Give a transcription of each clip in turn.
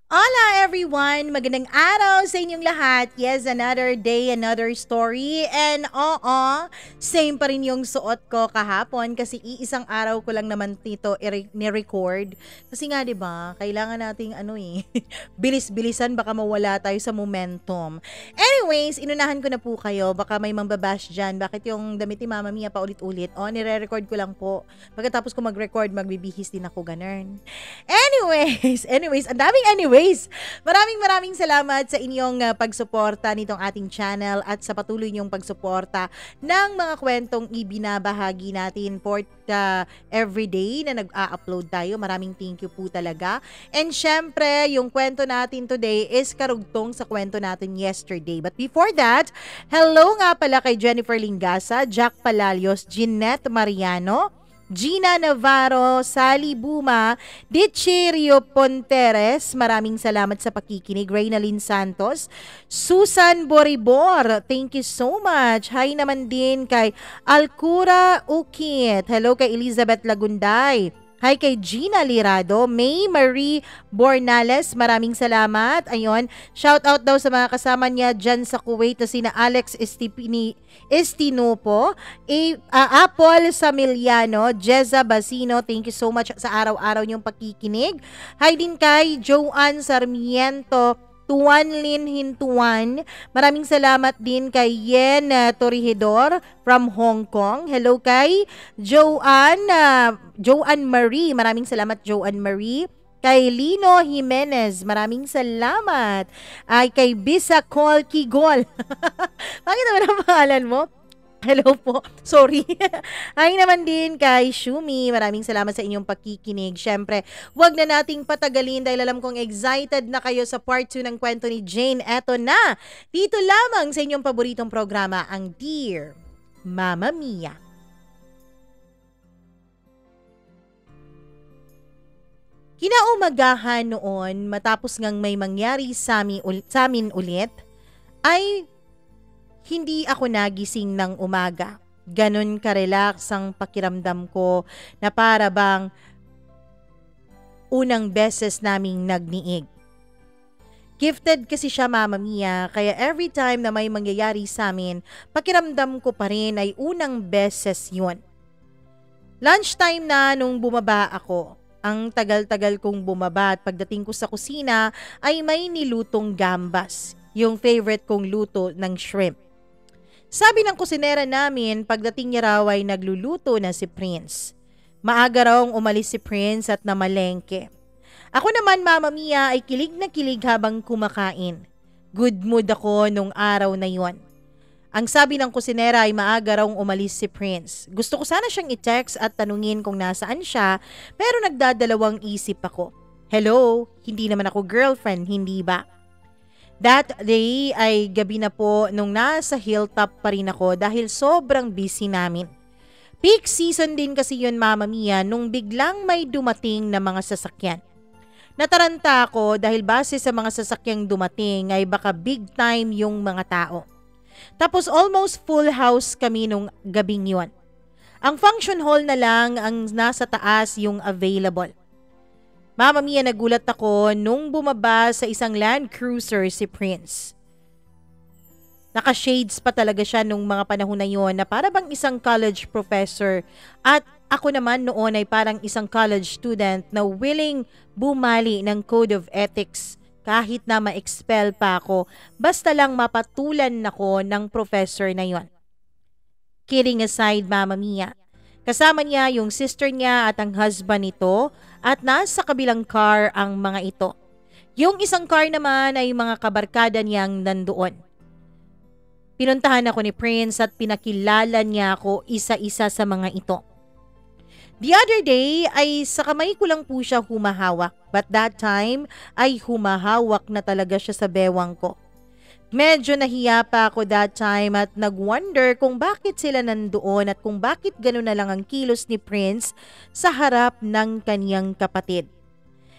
Hola everyone! Magandang araw sa inyong lahat. Yes, another day, another story. And same pa rin yung suot ko kahapon kasi iisang araw ko lang naman nito ni-record. Kasi nga 'di ba, kailangan nating bilis-bilisan baka mawala tayo sa momentum. Anyways, inunahan ko na po kayo. Baka may mambabash dyan. Bakit yung damit ni Mama Mia pa ulit-ulit? Nire-record ko lang po. Pagkatapos ko mag-record, magbibihis din ako, ganun. Anyways, ang daming anyways. Maraming salamat sa inyong pagsuporta nitong ating channel at sa patuloy niyong pagsuporta ng mga kwentong ibinabahagi natin for everyday na nag-a-upload tayo. Maraming thank you po talaga. And syempre, yung kwento natin today is karugtong sa kwento natin yesterday. But before that, hello nga pala kay Jennifer Lingasa, Jack Palalios, Jeanette Mariano, Gina Navarro, Sally Buma, Dichirio Ponteres, maraming salamat sa pakikinig. Reynalyn Santos, Susan Boribor, thank you so much. Hi naman din kay Alcura Ukit. Hello kay Elizabeth Lagunday. Hi kay Gina Lirado, May Marie Bornales, maraming salamat. Ayun, shout out daw sa mga kasama niya dyan sa Kuwait na sina Alex Estinopo, Apple Samiliano, Jeza Basino, thank you so much sa araw-araw niyong pakikinig. Hi din kay Joanne Sarmiento, Tuan Lin Hintuan. Maraming salamat din kay Yen Torihidor from Hong Kong. Hello kay Joanne Marie. Maraming salamat Joanne Marie. Kay Lino Jimenez, maraming salamat. Ay kay Bisa Col Kigol. Bakit naman ang pangalan mo? Hello po. Sorry. Hi naman din kay Shumi. Maraming salamat sa inyong pakikinig. Syempre, wag na nating patagalin dahil alam kong excited na kayo sa part 2 ng kwento ni Jane. Eto na. Dito lamang sa inyong paboritong programa, ang Dear Mama Mia. Kinaumagahan noon, matapos ngang may mangyari sa amin ulit, ay hindi ako nagising ng umaga. Ganon ka-relax ang pakiramdam ko na para bang unang beses naming nagniig. Gifted kasi siya Mama Mia, kaya every time na may mangyayari sa amin, pakiramdam ko pa rin ay unang beses yun. Lunchtime na nung bumaba ako. Ang tagal-tagal kong bumaba at pagdating ko sa kusina ay may nilutong gambas, yung favorite kong luto ng shrimp. Sabi ng kusinera namin, pagdating niya raw ay nagluluto na si Prince. Maaga raw umalis si Prince at namalengke. Ako naman Mama Mia ay kilig na kilig habang kumakain. Good mood ako nung araw na yon. Ang sabi ng kusinera ay maaga raw umalis si Prince. Gusto ko sana siyang i-text at tanungin kung nasaan siya, pero nagdadalawang isip ako. Hello, hindi naman ako girlfriend, hindi ba? That day ay gabi na po nung nasa hilltop pa rin ako dahil sobrang busy namin. Peak season din kasi yun Mama Mia nung biglang may dumating na mga sasakyan. Nataranta ako dahil base sa mga sasakyang dumating ay baka big time yung mga tao. Tapos almost full house kami nung gabing yun. Ang function hall na lang ang nasa taas yung available. Mama Mia, nagulat ako nung bumaba sa isang Land Cruiser si Prince. Naka-shades pa talaga siya nung mga panahon na yon na para bang isang college professor at ako naman noon ay parang isang college student na willing bumali ng code of ethics kahit na ma-expel pa ako basta lang mapatulan ako ng professor na yon. Kidding aside Mama Mia, kasama niya yung sister niya at ang husband nito at nasa kabilang car ang mga ito. Yung isang car naman ay mga kabarkada niyang nandoon. Pinuntahan ako ni Prince at pinakilala niya ako isa-isa sa mga ito. The other day ay sa kamay ko lang po siya humahawak, but that time ay humahawak na talaga siya sa bewang ko. Medyo nahiya pa ako that time at nag-wonder kung bakit sila nandoon at kung bakit gano'n na lang ang kilos ni Prince sa harap ng kaniyang kapatid.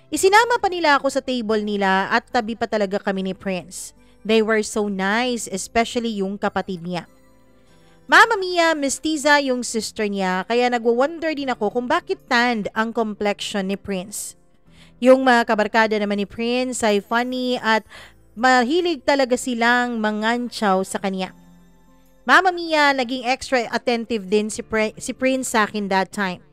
Isinama pa nila ako sa table nila at tabi pa talaga kami ni Prince. They were so nice, especially yung kapatid niya. Mama Mia, mestiza yung sister niya kaya nagwo-wonder din ako kung bakit tanned ang complexion ni Prince. Yung mga kabarkada naman ni Prince ay funny at mahilig talaga silang mangantsaw sa kanya. Mama Mia, naging extra attentive din si Prince sa akin that time.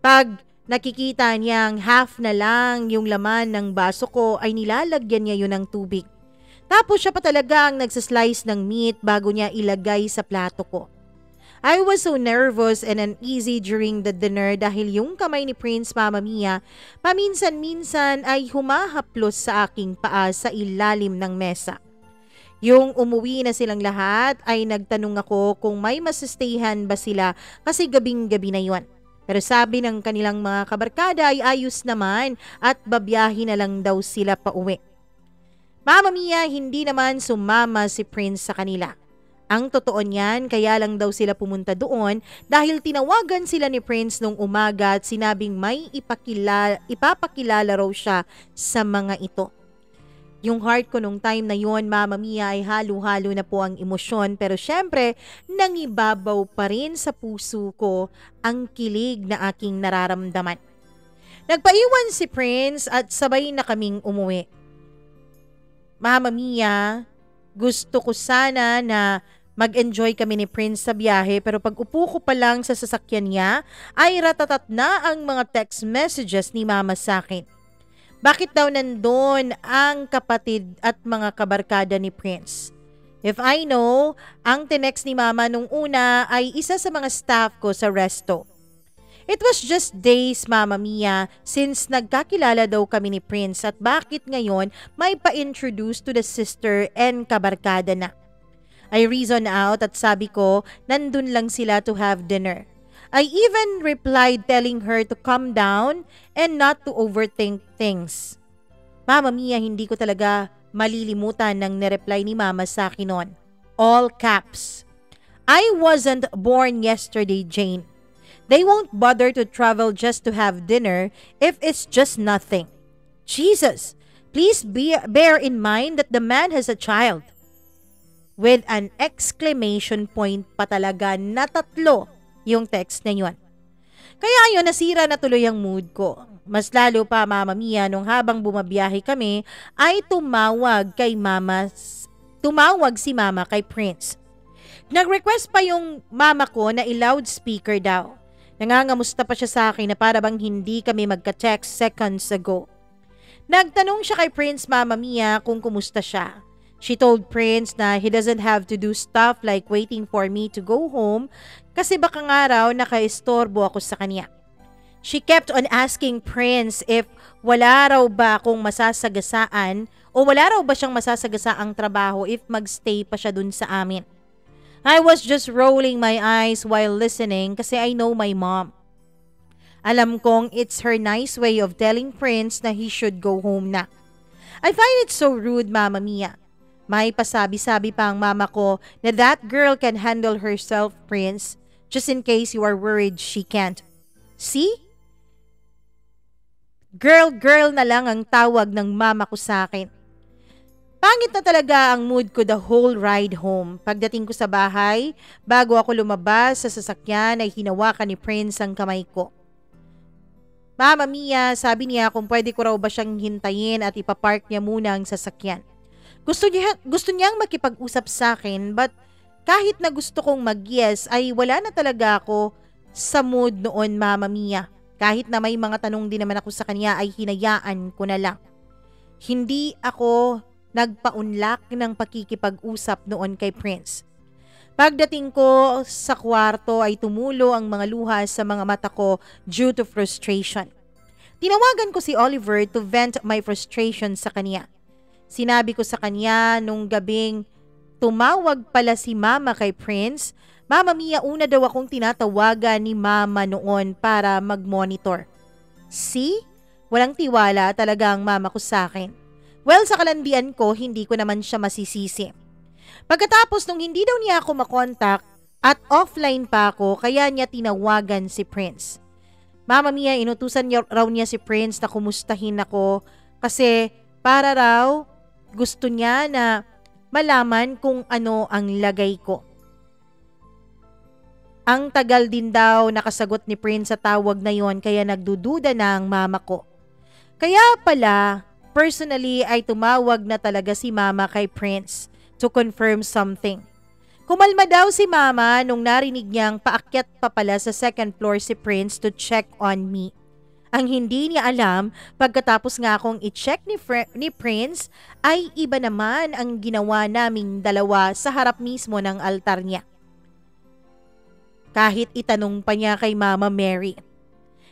Pag nakikita niyang half na lang yung laman ng baso ko ay nilalagyan niya yun ng tubig. Tapos siya pa talaga ang nagsaslice ng meat bago niya ilagay sa plato ko. I was so nervous and uneasy during the dinner dahil yung kamay ni Prince Mama Mia paminsan-minsan ay humahaplos sa aking paa sa ilalim ng mesa. Yung umuwi na silang lahat ay nagtanong ako kung may masastayhan ba sila kasi gabing-gabi na yon. Pero sabi ng kanilang mga kabarkada ay ayos naman at babiyahin na lang daw sila pa uwi. Mama Mia, hindi naman sumama si Prince sa kanila. Ang totoo niyan, kaya lang daw sila pumunta doon dahil tinawagan sila ni Prince nung umaga at sinabing may ipapakilala raw siya sa mga ito. Yung heart ko nung time na yon, Mama Mia, ay halo-halo na po ang emosyon pero syempre nangibabaw pa rin sa puso ko ang kilig na aking nararamdaman. Nagpaiwan si Prince at sabay na kaming umuwi. Mama Mia, gusto ko sana na mag-enjoy kami ni Prince sa biyahe pero pag upo ko pa lang sa sasakyan niya ay ratatat na ang mga text messages ni Mama sa akin. Bakit daw nandun ang kapatid at mga kabarkada ni Prince? If I know, ang tinext ni Mama nung una ay isa sa mga staff ko sa resto. It was just days, Mama Mia, since nagkakilala daw kami ni Prince at bakit ngayon may pa-introduce to the sister and kabarkada na. I reason out at sabi ko, nandun lang sila to have dinner. I even replied telling her to calm down and not to overthink things. Mama Mia, hindi ko talaga malilimutan ng nireply ni Mama sa akin noon. All caps. I wasn't born yesterday, Jane. They won't bother to travel just to have dinner if it's just nothing. Jesus, please bear in mind that the man has a child. With an exclamation point pa talaga na 3 yung text na yun. Kaya yun, nasira na tuloy ang mood ko. Mas lalo pa, Mama Mia, nung habang bumabiyahe kami, ay tumawag si Mama kay Prince. Nag-request pa yung mama ko na i-loudspeaker daw. Nangangamusta pa siya sa akin na para bang hindi kami magka-text seconds ago. Nagtanong siya kay Prince, Mama Mia, kung kumusta siya. She told Prince na he doesn't have to do stuff like waiting for me to go home kasi baka nga raw nakaistorbo ako sa kanya. She kept on asking Prince if wala raw ba akong masasagasaan o wala raw ba siyang masasagasaang trabaho if magstay pa siya dun sa amin. I was just rolling my eyes while listening kasi I know my mom. Alam kong it's her nice way of telling Prince na he should go home na. I find it so rude, Mama Mia. May pasabi-sabi pa ang mama ko na that girl can handle herself, Prince, just in case you are worried she can't. See? Girl na lang ang tawag ng mama ko sa akin. Pangit na talaga ang mood ko the whole ride home. Pagdating ko sa bahay, bago ako lumabas sa sasakyan ay hinawakan ni Prince ang kamay ko. Mama Mia, sabi niya kung pwede ko raw ba siyang hintayin at ipapark niya muna ang sasakyan. Gusto niyang makipag-usap sa akin but kahit na gusto kong mag-yes ay wala na talaga ako sa mood noon, Mama Mia. Kahit na may mga tanong din naman ako sa kanya ay hinayaan ko na lang. Hindi ako nagpaunlak ng pakikipag-usap noon kay Prince. Pagdating ko sa kwarto ay tumulo ang mga luha sa mga mata ko due to frustration. Tinawagan ko si Oliver to vent my frustration sa kanya. Sinabi ko sa kanya nung gabing tumawag pala si Mama kay Prince. Mama Mia, una daw akong tinatawagan ni Mama noon para mag-monitor. See? Walang tiwala talaga ang mama ko sa akin. Well, sa kalandian ko, hindi ko naman siya masisisi. Pagkatapos nung hindi daw niya ako makontak at offline pa ako, kaya niya tinawagan si Prince. Mama Mia, inutusan raw niya si Prince na kumustahin ako kasi para raw gusto niya na malaman kung ano ang lagay ko. Ang tagal din daw nakasagot ni Prince sa tawag na yon kaya nagdududa na ang mama ko. Kaya pala, personally ay tumawag na talaga si Mama kay Prince to confirm something. Kumalma daw si Mama nung narinig niyang paakyat pa pala sa second floor si Prince to check on me. Ang hindi niya alam, pagkatapos nga akong i-check ni Prince, ay iba naman ang ginawa naming dalawa sa harap mismo ng altar niya. Kahit itanong pa niya kay Mama Mary.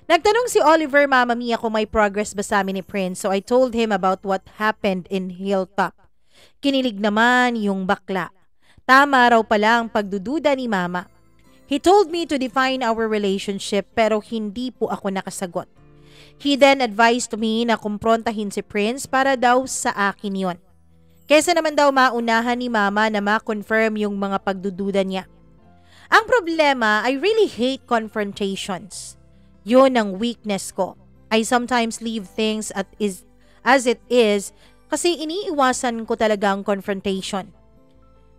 Nagtanong si Oliver, Mama Mia, kung may progress ba sa amin ni Prince, so I told him about what happened in Hilltop. Kinilig naman yung bakla. Tama raw pala ang pagdududa ni Mama. He told me to define our relationship pero hindi po ako nakasagot. He then advised me na kumprontahin si Prince para daw sa akin yon. Kesa naman daw maunahan ni Mama na ma-confirm yung mga pagdududa niya. Ang problema, I really hate confrontations. Yun ang weakness ko. I sometimes leave things as it is kasi iniiwasan ko talaga ang confrontation.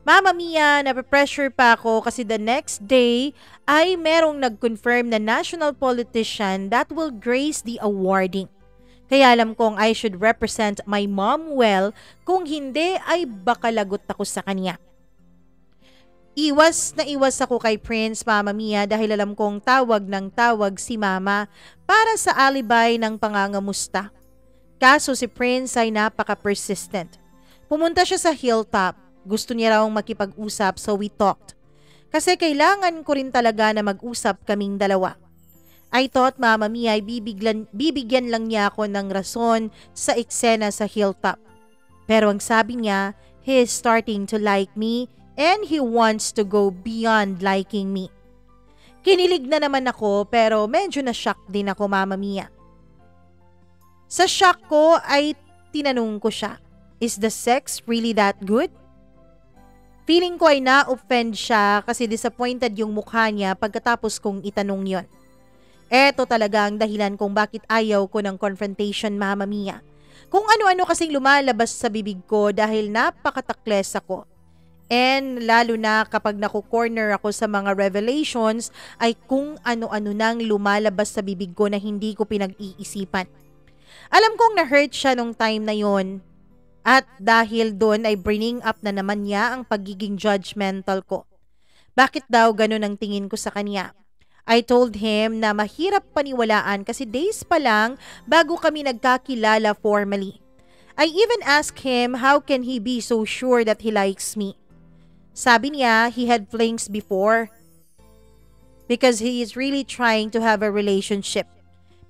Mama Mia, nape-pressure pa ako kasi the next day ay merong nag-confirm na national politician that will grace the awarding. Kaya alam kong I should represent my mom well, kung hindi ay baka lagot ako sa kanya. Iwas na iwas ako kay Prince, Mama Mia, dahil alam kong tawag ng tawag si Mama para sa alibay ng pangangamusta. Kaso si Prince ay napaka-persistent. Pumunta siya sa Hilltop. Gusto niya raw makipag-usap so we talked. Kasi kailangan ko rin talaga na mag-usap kaming dalawa. I thought Mama Mia ay bibigyan lang niya ako ng rason sa eksena sa Hilltop. Pero ang sabi niya, he is starting to like me and he wants to go beyond liking me. Kinilig na naman ako pero medyo na-shock din ako, Mama Mia. Sa shock ko ay tinanong ko siya, is the sex really that good? Feeling ko ay na-offend siya kasi disappointed yung mukha niya pagkatapos kong itanong yon. Eto talaga ang dahilan kung bakit ayaw ko ng confrontation, Mama Mia. Kung ano-ano kasing lumalabas sa bibig ko dahil napakatakles ako. And lalo na kapag naku-corner ako sa mga revelations ay kung ano-ano nang lumalabas sa bibig ko na hindi ko pinag-iisipan. Alam kong na-hurt siya nung time na yon. At dahil doon ay bringing up na naman niya ang pagiging judgmental ko. Bakit daw ganun ang tingin ko sa kanya? I told him na mahirap paniwalaan kasi days pa lang bago kami nagkakilala formally. I even asked him how can he be so sure that he likes me. Sabi niya he had flings before because he is really trying to have a relationship.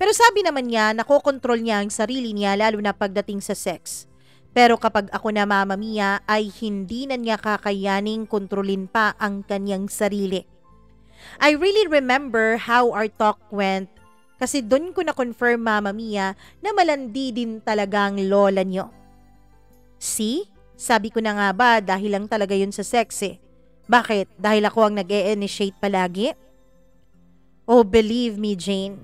Pero sabi naman niya nakokontrol niya ang sarili niya lalo na pagdating sa sex. Pero kapag ako na, Mama Mia, ay hindi na niya kakayaning kontrolin pa ang kanyang sarili. I really remember how our talk went kasi doon ko na-confirm, Mama Mia, na malandi din talagang lola niyo. See? Sabi ko na nga ba dahil lang talaga yun sa sex eh. Bakit? Dahil ako ang nag-e-initiate palagi? Oh, believe me, Jane.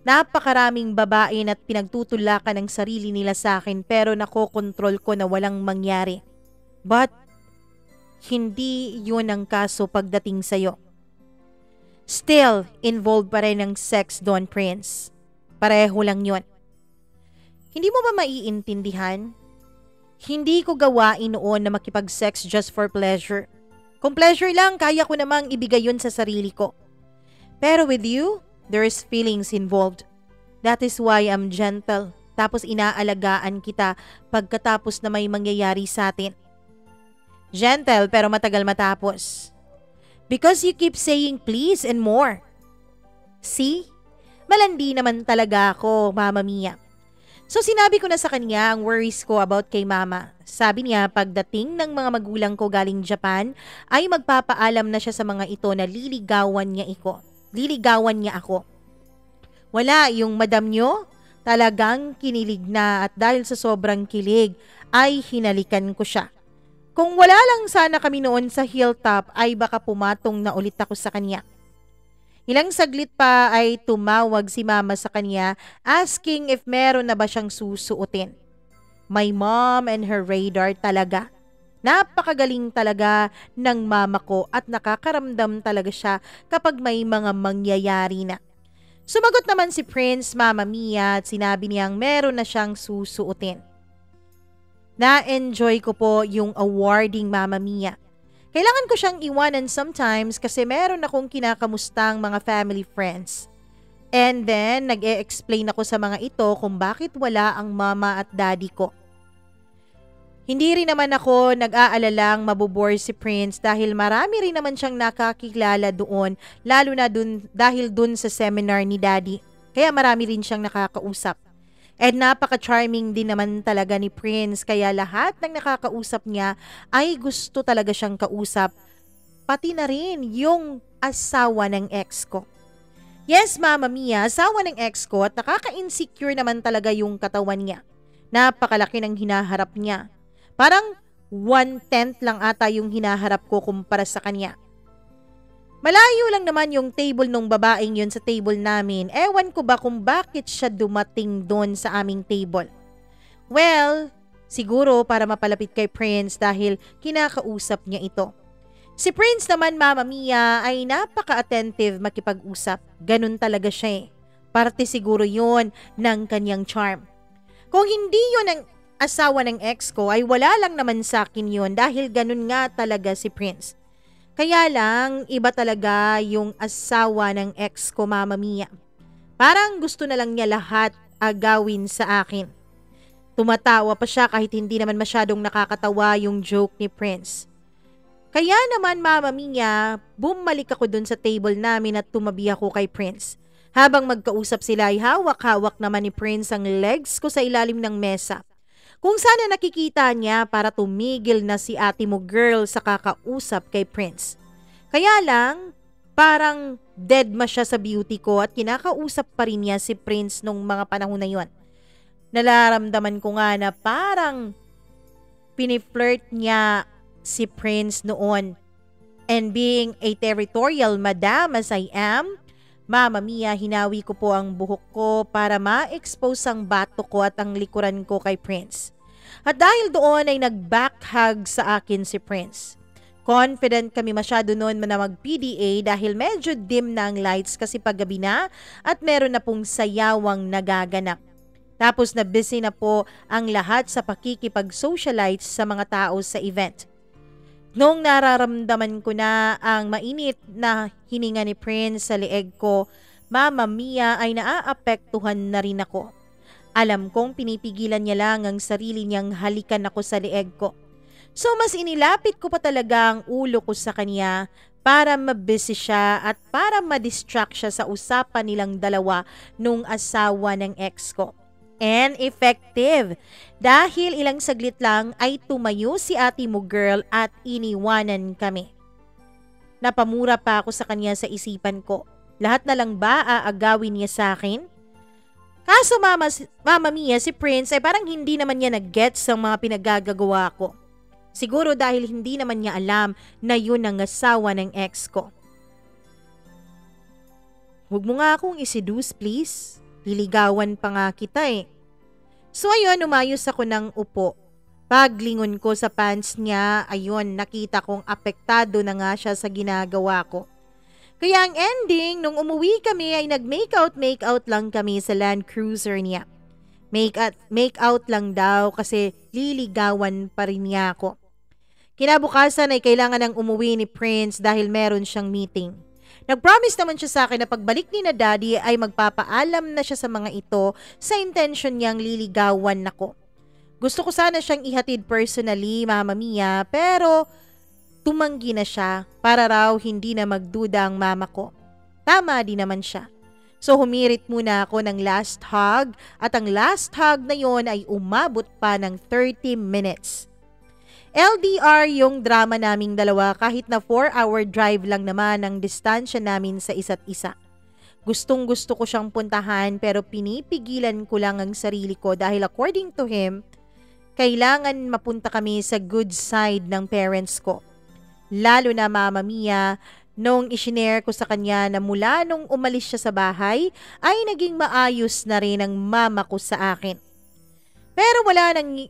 Napakaraming babae at pinagtutulakan ng sarili nila sa akin pero nakokontrol ko na walang mangyari. But, hindi yun ang kaso pagdating sa'yo. Still, involved pa rin ang sex doon, Prince. Pareho lang yun. Hindi mo ba maiintindihan? Hindi ko gawain noon na makipag-sex just for pleasure. Kung pleasure lang, kaya ko namang ibigay yun sa sarili ko. Pero with you, there's feelings involved. That is why I'm gentle. Tapos inaalagaan kita pagkatapos na may mangyayari sa atin. Gentle pero matagal matapos. Because you keep saying please and more. See? Malandi naman talaga ako, Mama Mia. So sinabi ko na sa kanya ang worries ko about kay Mama. Sabi niya pagdating ng mga magulang ko galing Japan ay magpapaalam na siya sa mga ito na liligawan niya ako. Wala, yung madam nyo talagang kinilig na at dahil sa sobrang kilig ay hinalikan ko siya. Kung wala lang sana kami noon sa Hilltop ay baka pumatong na ulit ako sa kanya. Ilang saglit pa ay tumawag si Mama sa kanya asking if meron na ba siyang susuotin. My mom and her radar talaga. Napakagaling talaga ng mama ko at nakakaramdam talaga siya kapag may mga mangyayari na. Sumagot naman si Prince, Mama Mia, at sinabi niyang meron na siyang susuotin. Na-enjoy ko po yung awarding, Mama Mia. Kailangan ko siyang iwanan sometimes kasi meron akong kinakamustang mga family friends. And then, nag-e-explain ako sa mga ito kung bakit wala ang mama at daddy ko. Hindi rin naman ako nag-aalalang mabubore si Prince dahil marami rin naman siyang nakakilala doon, lalo na dahil dun sa seminar ni daddy. Kaya marami rin siyang nakakausap. And napaka-charming din naman talaga ni Prince, kaya lahat ng nakakausap niya ay gusto talaga siyang kausap. Pati na rin yung asawa ng ex ko. Yes, Mama Mia, asawa ng ex ko at nakaka-insecure naman talaga yung katawan niya. Napakalaki ng hinaharap niya. Parang 1/10 lang ata yung hinaharap ko kumpara sa kanya. Malayo lang naman yung table nung babaeng yun sa table namin. Ewan ko ba kung bakit siya dumating doon sa aming table. Well, siguro para mapalapit kay Prince dahil kinakausap niya ito. Si Prince naman, Mama Mia, ay napaka-attentive makipag-usap. Ganun talaga siya eh. Parte siguro yun ng kanyang charm. Kung hindi yun ang asawa ng ex ko, ay wala lang naman sa akin yun dahil ganun nga talaga si Prince. Kaya lang, iba talaga yung asawa ng ex ko, Mama Mia. Parang gusto na lang niya lahat agawin sa akin. Tumatawa pa siya kahit hindi naman masyadong nakakatawa yung joke ni Prince. Kaya naman, Mama Mia, bumalik ako dun sa table namin at tumabi ako kay Prince. Habang magkausap sila ay hawak-hawak naman ni Prince ang legs ko sa ilalim ng mesa. Kung sana nakikita niya para tumigil na si ate mo girl sa kakausap kay Prince. Kaya lang, parang dead ma siya sa beauty ko at kinakausap pa rin niya si Prince nung mga panahon na yon. Nalaramdaman ko nga na parang piniflirt niya si Prince noon. And being a territorial madam as I am, Mama Mia, hinawi ko po ang buhok ko para ma-expose ang bato ko at ang likuran ko kay Prince. At dahil doon ay nag-backhug sa akin si Prince. Confident kami masyado noon na mag-PDA dahil medyo dim na ang lights kasi paggabi na at meron na pong sayawang nagaganap. Tapos na busy na po ang lahat sa pakikipag-socialize sa mga tao sa event. Noong nararamdaman ko na ang mainit na hininga ni Prince sa leeg ko, Mama Mia, ay naaapektuhan na rin ako. Alam kong pinipigilan niya lang ang sarili niyang halikan ako sa leeg ko. So mas inilapit ko pa talaga ang ulo ko sa kanya para mabisi siya at para madistract siya sa usapan nilang dalawa nung asawa ng ex ko. And effective. Dahil ilang saglit lang ay tumayo si ate mo girl at iniwanan kami. Napamura pa ako sa kanya sa isipan ko. Lahat na lang ba aagawin niya sa akin? Kaso Mama Mia, si Prince ay parang hindi naman niya nag-gets ang mga pinagagagawa ko. Siguro dahil hindi naman niya alam na yun ang asawa ng ex ko. Huwag mo nga akong iseduce please. Liligawan pa nga kita eh. So ayun, umayos ako ng upo. Paglingon ko sa pants niya, ayun, nakita kong apektado na nga siya sa ginagawa ko. Kaya ang ending, nung umuwi kami ay nag-make-out lang kami sa Land Cruiser niya. Make-out lang daw kasi liligawan pa rin niya ako. Kinabukasan ay kailangan ng umuwi ni Prince dahil meron siyang meeting. Nag-promise naman siya sa akin na pagbalik ni na daddy ay magpapaalam na siya sa mga ito sa intention niyang liligawan ako. Gusto ko sana siyang ihatid personally, Mama Mia, pero tumanggi na siya para raw hindi na magduda ang mama ko. Tama din naman siya. So humirit muna ako ng last hug at ang last hug na yon ay umabot pa ng 30 minutes. LDR yung drama naming dalawa kahit na 4-hour drive lang naman ang distansya namin sa isa't isa. Gustong gusto ko siyang puntahan pero pinipigilan ko lang ang sarili ko dahil according to him, kailangan mapunta kami sa good side ng parents ko. Lalo na Mama Mia, nung isinare ko sa kanya na mula nung umalis siya sa bahay ay naging maayos na rin ang mama ko sa akin. Pero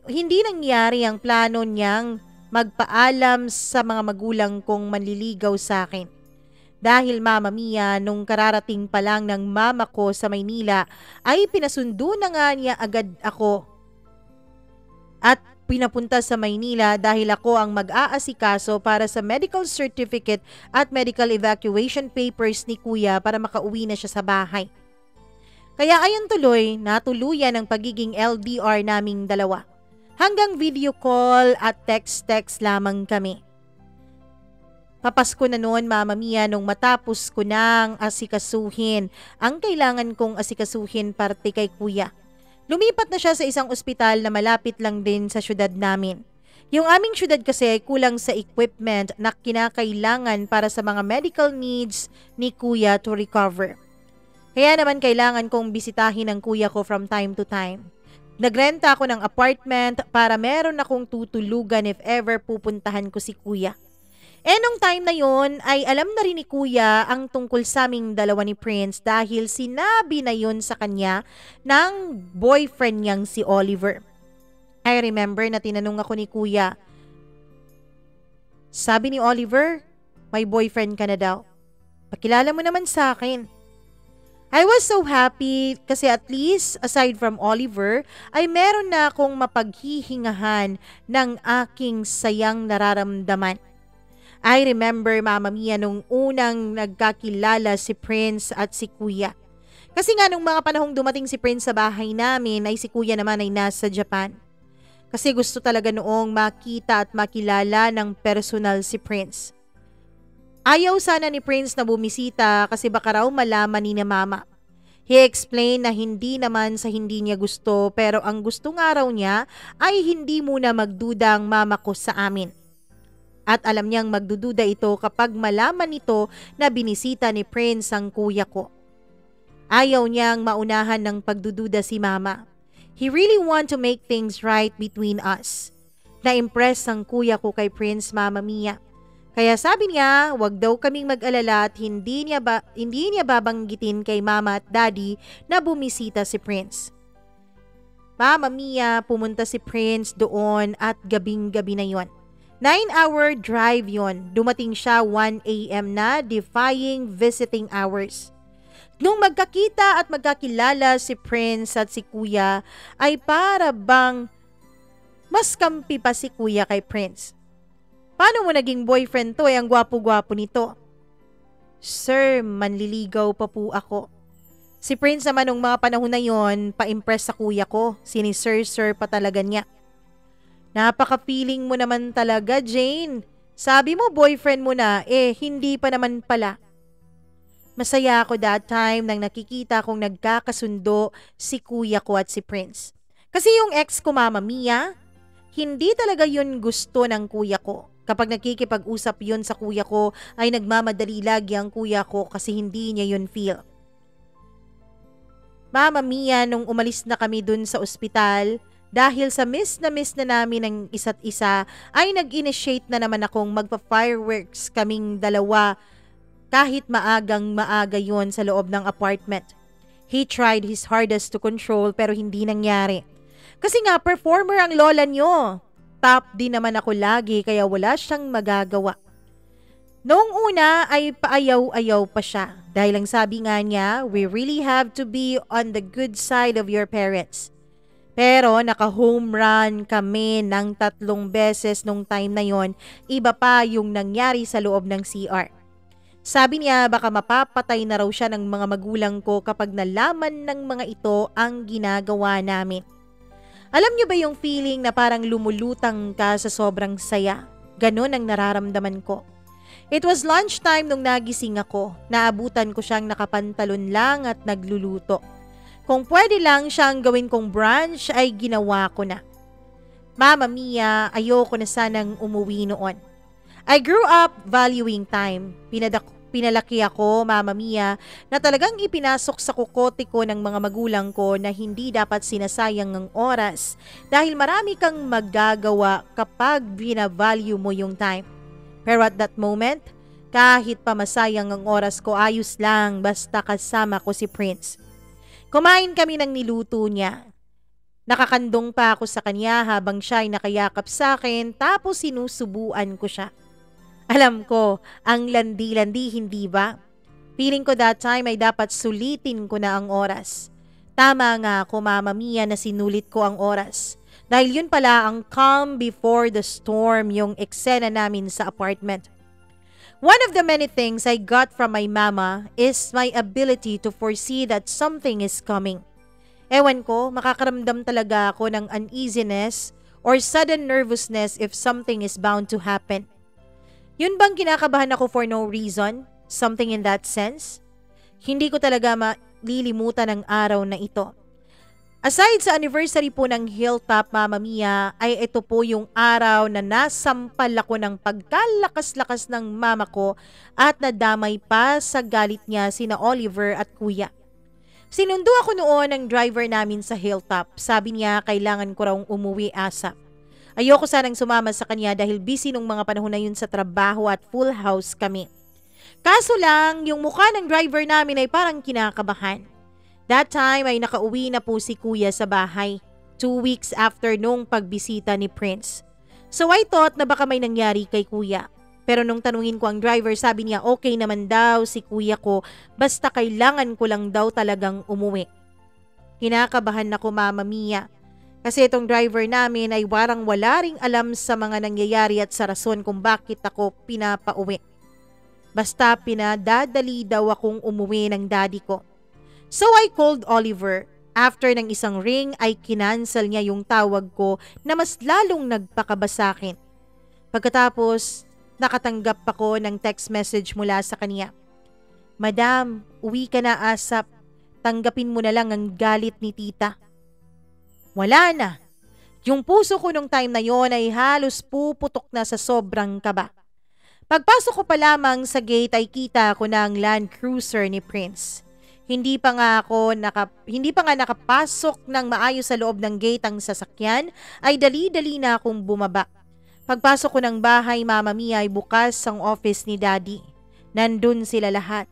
hindi nangyari ang plano niyang magpaalam sa mga magulang kong manliligaw sa akin. Dahil Mama Mia, nung kararating pa lang ng mama ko sa Maynila ay pinasundo na nga niya agad ako at pinapunta sa Maynila dahil ako ang mag-aasikaso para sa medical certificate at medical evacuation papers ni Kuya para makauwi na siya sa bahay. Kaya ayon tuloy, natuluyan ang pagiging LDR naming dalawa. Hanggang video call at text-text lamang kami. Papasko na noon, Mama Mia, nung matapos ko nang asikasuhin ang kailangan kong asikasuhin parte kay Kuya. Lumipat na siya sa isang ospital na malapit lang din sa syudad namin. Yung aming syudad kasi ay kulang sa equipment na kinakailangan para sa mga medical needs ni Kuya to recover. Kaya naman kailangan kong bisitahin ang kuya ko from time to time. Nagrenta ako ng apartment para meron akong tutulugan if ever pupuntahan ko si Kuya. Nung time na yon ay alam na rin ni Kuya ang tungkol sa aming dalawa ni Prince dahil sinabi na yon sa kanya ng boyfriend niyang si Oliver. I remember na tinanong ako ni Kuya. Sabi ni Oliver, may boyfriend ka na daw. Pakilala mo naman sa akin. I was so happy kasi at least aside from Oliver ay meron na akong mapaghihingahan ng aking sayang nararamdaman. I remember, Mama Mia, nung unang nagkakilala si Prince at si Kuya. Kasi nga nung mga panahong dumating si Prince sa bahay namin ay si Kuya naman ay nasa Japan. Kasi gusto talaga noong makita at makilala ng personal si Prince. Ayaw sana ni Prince na bumisita kasi baka raw malaman ni na Mama. He explained na hindi naman sa hindi niya gusto pero ang gusto nga raw niya ay hindi muna magduda ang mama ko sa amin. At alam niyang magdududa ito kapag malaman nito na binisita ni Prince ang kuya ko. Ayaw niyang maunahan ng pagdududa si Mama. He really want to make things right between us. Na-impress ang kuya ko kay Prince, Mama Mia. Kaya sabi niya, wag daw kaming mag-alala at hindi niya babanggitin kay Mama at Daddy na bumisita si Prince. Mama Mia, pumunta si Prince doon at gabing-gabi na yon. 9-hour drive yon. Dumating siya 1 a.m. na, defying visiting hours. Nung magkakita at magkakilala si Prince at si Kuya, ay para bang mas kampi pa si Kuya kay Prince. Paano mo naging boyfriend to? Ang gwapo-gwapo nito. Sir, manliligaw pa po ako. Si Prince naman nung mga panahon na yon, pa-impress sa kuya ko. Sir pa talaga niya. Napaka-feeling mo naman talaga, Jane. Sabi mo boyfriend mo na, hindi pa naman pala. Masaya ako that time nang nakikita kong nagkakasundo si kuya ko at si Prince. Kasi yung ex ko, Mama Mia, hindi talaga yun gusto ng kuya ko. Kapag nakikipag-usap yun sa kuya ko, ay nagmamadali lagi ang kuya ko kasi hindi niya yun feel. Mama Mia, nung umalis na kami dun sa ospital, dahil sa miss na namin ang isa't isa, ay nag-initiate na naman akong magpa-fireworks kaming dalawa kahit maaga yun sa loob ng apartment. He tried his hardest to control pero hindi nangyari. Kasi nga, performer ang lola nyo. Top din naman ako lagi kaya wala siyang magagawa. Noong una ay paayaw-ayaw pa siya dahil ang sabi nga niya, we really have to be on the good side of your parents. Pero naka-home run kami ng 3 beses nung time na yon, iba pa yung nangyari sa loob ng CR. Sabi niya baka mapapatay na raw siya ng mga magulang ko kapag nalaman ng mga ito ang ginagawa namin. Alam niyo ba yung feeling na parang lumulutang ka sa sobrang saya? Ganon ang nararamdaman ko. It was lunchtime nung nagising ako. Naabutan ko siyang nakapantalon lang at nagluluto. Kung pwede lang siyang gawin kong brunch ay ginawa ko na. Mama Mia, ayoko na sanang umuwi noon. I grew up valuing time. Pinalaki ako, Mama Mia, na talagang ipinasok sa kukote ko ng mga magulang ko na hindi dapat sinasayang ang oras dahil marami kang magagawa kapag binavalue mo yung time. Pero at that moment, kahit pa masayang ang oras ko, ayos lang basta kasama ko si Prince. Kumain kami ng niluto niya. Nakakandong pa ako sa kanya habang siya ay nakayakap sa akin tapos sinusubuan ko siya. Alam ko, ang landi-landi, hindi ba? Feeling ko that time ay dapat sulitin ko na ang oras. Tama nga ako, Mama Mia, na sinulit ko ang oras. Dahil yun pala ang calm before the storm, yung eksena namin sa apartment. One of the many things I got from my mama is my ability to foresee that something is coming. Ewan ko, makakaramdam talaga ako ng uneasiness or sudden nervousness if something is bound to happen. Yun bang kinakabahan ako for no reason? Something in that sense? Hindi ko talaga malilimutan ang araw na ito. Aside sa anniversary po ng Hilltop, Mama Mia, ay ito po yung araw na nasampal ako ng pagkalakas-lakas ng mama ko at nadamay pa sa galit niya sina Oliver at Kuya. Sinundo ako noon ng driver namin sa Hilltop. Sabi niya kailangan ko raw umuwi ASAP. Ayoko sanang sumama sa kanya dahil busy nung mga panahon na yun sa trabaho at full house kami. Kaso lang, yung mukha ng driver namin ay parang kinakabahan. That time ay nakauwi na po si Kuya sa bahay, 2 weeks after nung pagbisita ni Prince. So I thought na baka may nangyari kay Kuya. Pero nung tanungin ko ang driver, sabi niya okay naman daw si Kuya ko, basta kailangan ko lang daw talagang umuwi. Kinakabahan ako, Mama Mia. Kasi itong driver namin ay warang wala ring alam sa mga nangyayari at sa rason kung bakit ako pinapauwi. Basta pinadadali daw akong umuwi ng daddy ko. So I called Oliver. After ng isang ring ay kinansel niya yung tawag ko na mas lalong nagpakaba sa akin. Pagkatapos, nakatanggap ako ng text message mula sa kanya. Madam, uwi ka na ASAP. Tanggapin mo na lang ang galit ni tita. Wala na. Yung puso ko nung time na yon ay halos puputok na sa sobrang kaba. Pagpasok ko pa lamang sa gate ay kita ko na ang Land Cruiser ni Prince. Hindi pa nga nakapasok ng maayos sa loob ng gate ang sasakyan, ay dali-dali na akong bumaba. Pagpasok ko ng bahay, Mama Mia, ay bukas ang office ni Daddy. Nandun sila lahat.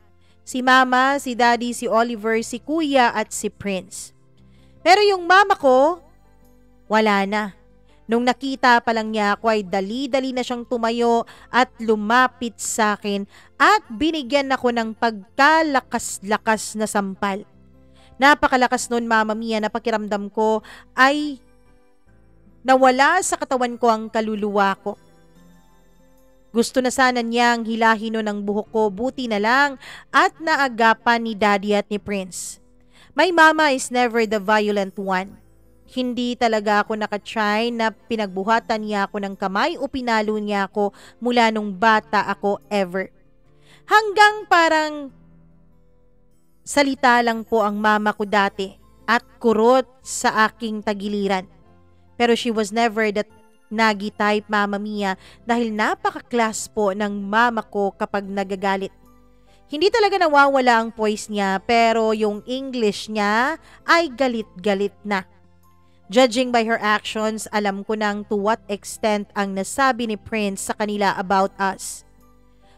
Si Mama, si Daddy, si Oliver, si Kuya at si Prince. Pero yung mama ko, wala na. Nung nakita pa lang niya ako ay dali-dali na siyang tumayo at lumapit sa akin at binigyan ako ng pagkalakas-lakas na sampal. Napakalakas nun, Mama Mia, na pakiramdam ko ay nawala sa katawan ko ang kaluluwa ko. Gusto na sana niyang hilahin nun ang buhok ko, buti na lang at naagapan ni Daddy at ni Prince. My mama is never the violent one. Hindi talaga ako nakatry na pinagbuhatan niya ako ng kamay o pinalo niya ako mula nung bata ako ever. Hanggang parang salita lang po ang mama ko dati at kurot sa aking tagiliran. Pero she was never that naggy type, Mama Mia, dahil napaka-class po ng mama ko kapag nagagalit. Hindi talaga nawawala ang voice niya pero yung English niya ay galit-galit na. Judging by her actions, alam ko nang to what extent ang nasabi ni Prince sa kanila about us.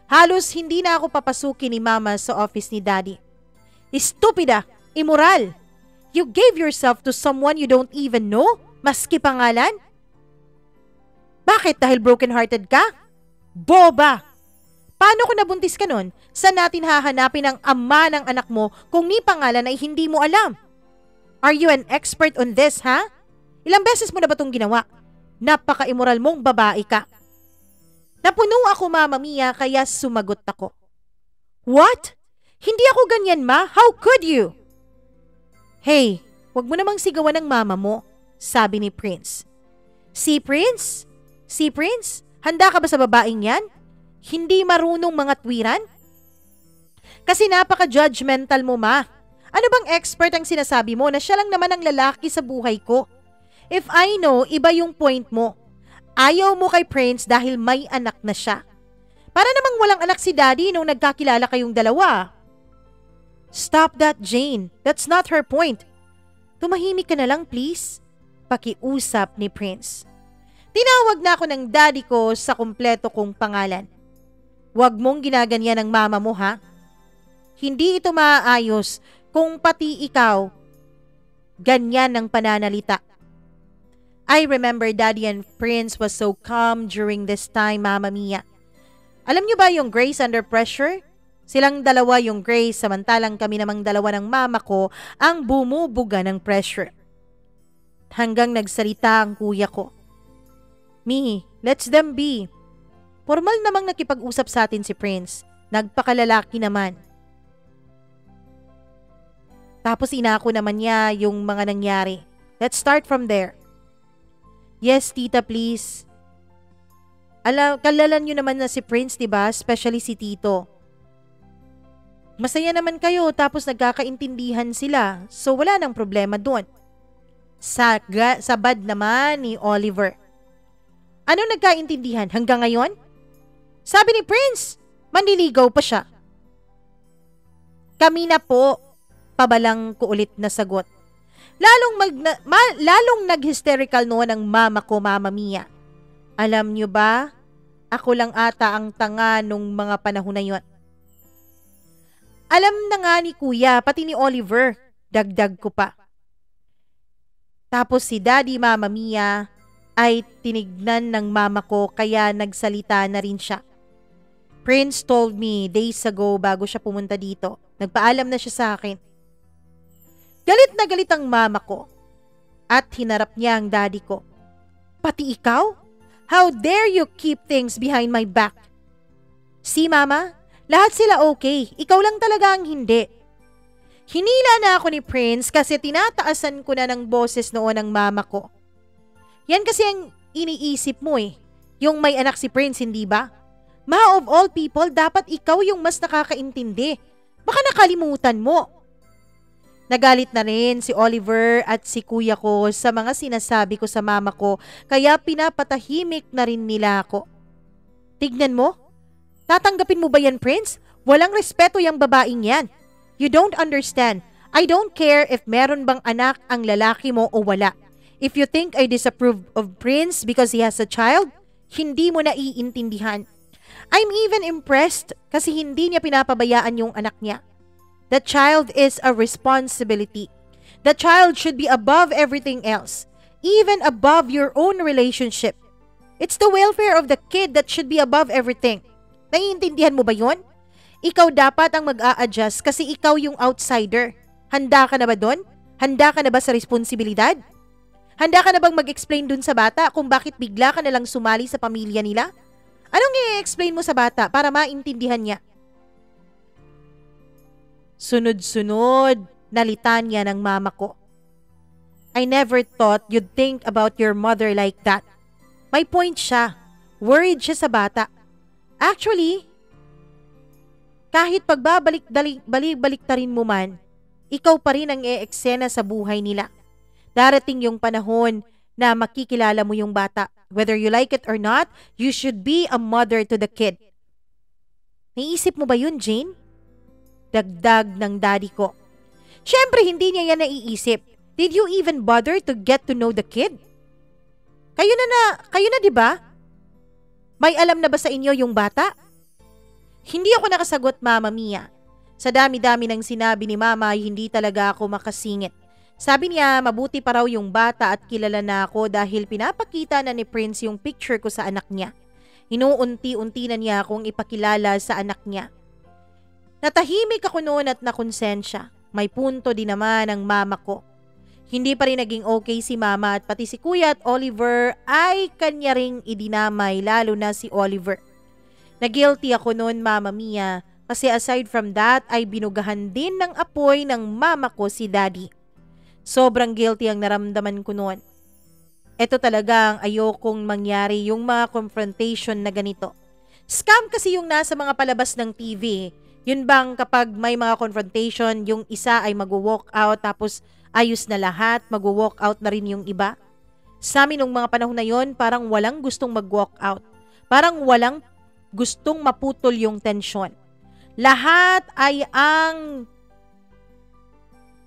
Halos hindi na ako papasukin ni Mama sa office ni Daddy. Estupida! Immoral! You gave yourself to someone you don't even know? Maski pangalan? Bakit? Dahil broken-hearted ka? Boba! Paano kung nabuntis ka nun? Saan natin hahanapin ang ama ng anak mo kung ni pangalan ay hindi mo alam? Are you an expert on this, ha? Ilang beses mo na ba itong ginawa? Napaka-immoral mong babae ka. Napuno ako, Mama Mia, kaya sumagot ako. What? Hindi ako ganyan, Ma. How could you? Hey, wag mo namang sigawan ng mama mo, sabi ni Prince. Si Prince? Si Prince? Handa ka ba sa babaeng yan? Hindi marunong mga twiran? Kasi napaka-judgmental mo, Ma. Ano bang expert ang sinasabi mo na siya lang naman ang lalaki sa buhay ko? If I know, iba yung point mo. Ayaw mo kay Prince dahil may anak na siya. Para namang walang anak si Daddy nung nagkakilala kayong dalawa. Stop that, Jane. That's not her point. Tumahimik ka na lang, please. Pakiusap ni Prince. Tinawag na ako ng daddy ko sa kumpleto kong pangalan. Huwag mong ginaganyan ng mama mo, ha? Hindi ito maaayos kung pati ikaw ganyan ang pananalita. I remember Daddy and Prince was so calm during this time, Mama Mia. Alam niyo ba yung Grace Under Pressure? Silang dalawa yung Grace, samantalang kami namang dalawa ng mama ko ang bumubuga ng pressure. Hanggang nagsalita ang kuya ko. Mi, let's them be. Formal namang nakipag-usap sa atin si Prince. Nagpakalalaki naman. Tapos inako naman niya yung mga nangyari. Let's start from there. Yes, tita, please. Kalalan niyo naman na si Prince, diba? Especially si Tito. Masaya naman kayo tapos nagkakaintindihan sila. So wala nang problema doon. Sabad naman ni Oliver. Ano nagkaintindihan hanggang ngayon? Sabi ni Prince, manliligaw pa siya. Kami na po, pabalang ko ulit na sagot. Lalong nag-hysterical noon ang mama ko, Mama Mia. Alam niyo ba, ako lang ata ang tanga nung mga panahon na yon. Alam na nga ni kuya, pati ni Oliver, dagdag ko pa. Tapos si Daddy, Mama Mia, ay tinignan ng mama ko kaya nagsalita na rin siya. Prince told me days ago bago siya pumunta dito. Nagpaalam na siya sa akin. Galit na galit ang mama ko at hinarap niya ang daddy ko. Pati ikaw? How dare you keep things behind my back? Si mama, lahat sila okay. Ikaw lang talaga ang hindi. Hinila na ako ni Prince kasi tinataasan ko na ng boses noon ng mama ko. Yan kasi ang iniisip mo eh. Yung may anak si Prince, hindi ba? Ma, of all people, dapat ikaw yung mas nakakaintindi. Baka nakalimutan mo. Nagalit na rin si Oliver at si kuya ko sa mga sinasabi ko sa mama ko kaya pinapatahimik na rin nila ako. Tignan mo. Tatanggapin mo ba yan, Prince? Walang respeto yung babaeng yan. You don't understand. I don't care if meron bang anak ang lalaki mo o wala. If you think I disapprove of Prince because he has a child, hindi mo na iintindihan. I'm even impressed kasi hindi niya pinapabayaan yung anak niya. The child is a responsibility. The child should be above everything else, even above your own relationship. It's the welfare of the kid that should be above everything. Naiintindihan mo ba yun? Ikaw dapat ang mag-a-adjust kasi ikaw yung outsider. Handa ka na ba doon? Handa ka na ba sa responsibilidad? Handa ka na bang mag-explain dun sa bata kung bakit bigla ka nalang sumali sa pamilya nila? Anong i-explain mo sa bata para maintindihan niya? Sunod-sunod, nalitan niya ng mama ko. I never thought you'd think about your mother like that. May point siya. Worried siya sa bata. Actually, kahit pagbabalik-balik-tarin mo man, ikaw pa rin ang e-eksena sa buhay nila. Darating yung panahon na makikilala mo yung bata. Whether you like it or not, you should be a mother to the kid. Naisip mo ba yun, Jane? Dagdag ng daddy ko. Siyempre, hindi niya yan naiisip. Did you even bother to get to know the kid? Kayo na, di ba? May alam na ba sa inyo yung bata? Hindi ako nakasagot, Mama Mia. Sa dami-dami ng sinabi ni Mama ay hindi talaga ako makasingit. Sabi niya, mabuti pa raw yung bata at kilala na ako dahil pinapakita na ni Prince yung picture ko sa anak niya. Inuunti-unti na niya akong ipakilala sa anak niya. Natahimik ako noon at nakonsensya. May punto din naman ang mama ko. Hindi pa rin naging okay si mama at pati si kuya at Oliver ay kanya ring idinamay, lalo na si Oliver. Nag-guilty ako noon, Mama Mia, kasi aside from that ay binugahan din ng apoy ng mama ko si Daddy. Sobrang guilty ang naramdaman ko noon. Ito talaga ang ayokong mangyari, yung mga confrontation na ganito. Scam kasi yung nasa mga palabas ng TV. Yun bang kapag may mga confrontation, yung isa ay mag-walk out tapos ayos na lahat, mag-walk out na rin yung iba? Sa amin nung mga panahon na yon, parang walang gustong mag-walk out. Parang walang gustong maputol yung tensyon. Lahat ay ang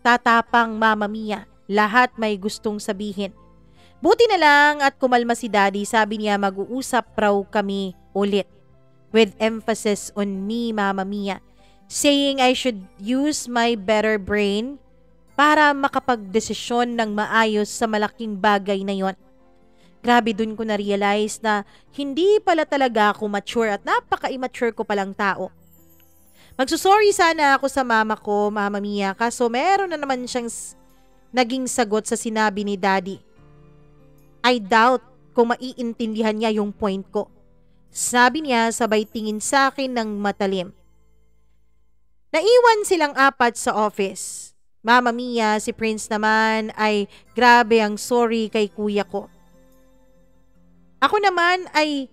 tatapang, Mama Mia. Lahat may gustong sabihin. Buti na lang at kumalma si Daddy, sabi niya mag-uusap raw kami ulit. With emphasis on me, Mama Mia. Saying I should use my better brain para makapagdesisyon ng maayos sa malaking bagay na yon. Grabe, dun ko na-realize na hindi pala talaga ako mature at napaka-immature ko palang tao. Magsusorry sana ako sa mama ko, Mama Mia, kaso meron na naman siyang naging sagot sa sinabi ni Daddy. I doubt kung maiintindihan niya yung point ko. Sabi niya sabay tingin sa akin ng matalim. Naiwan silang apat sa office. Mama Mia, si Prince naman ay grabe ang sorry kay kuya ko. Ako naman ay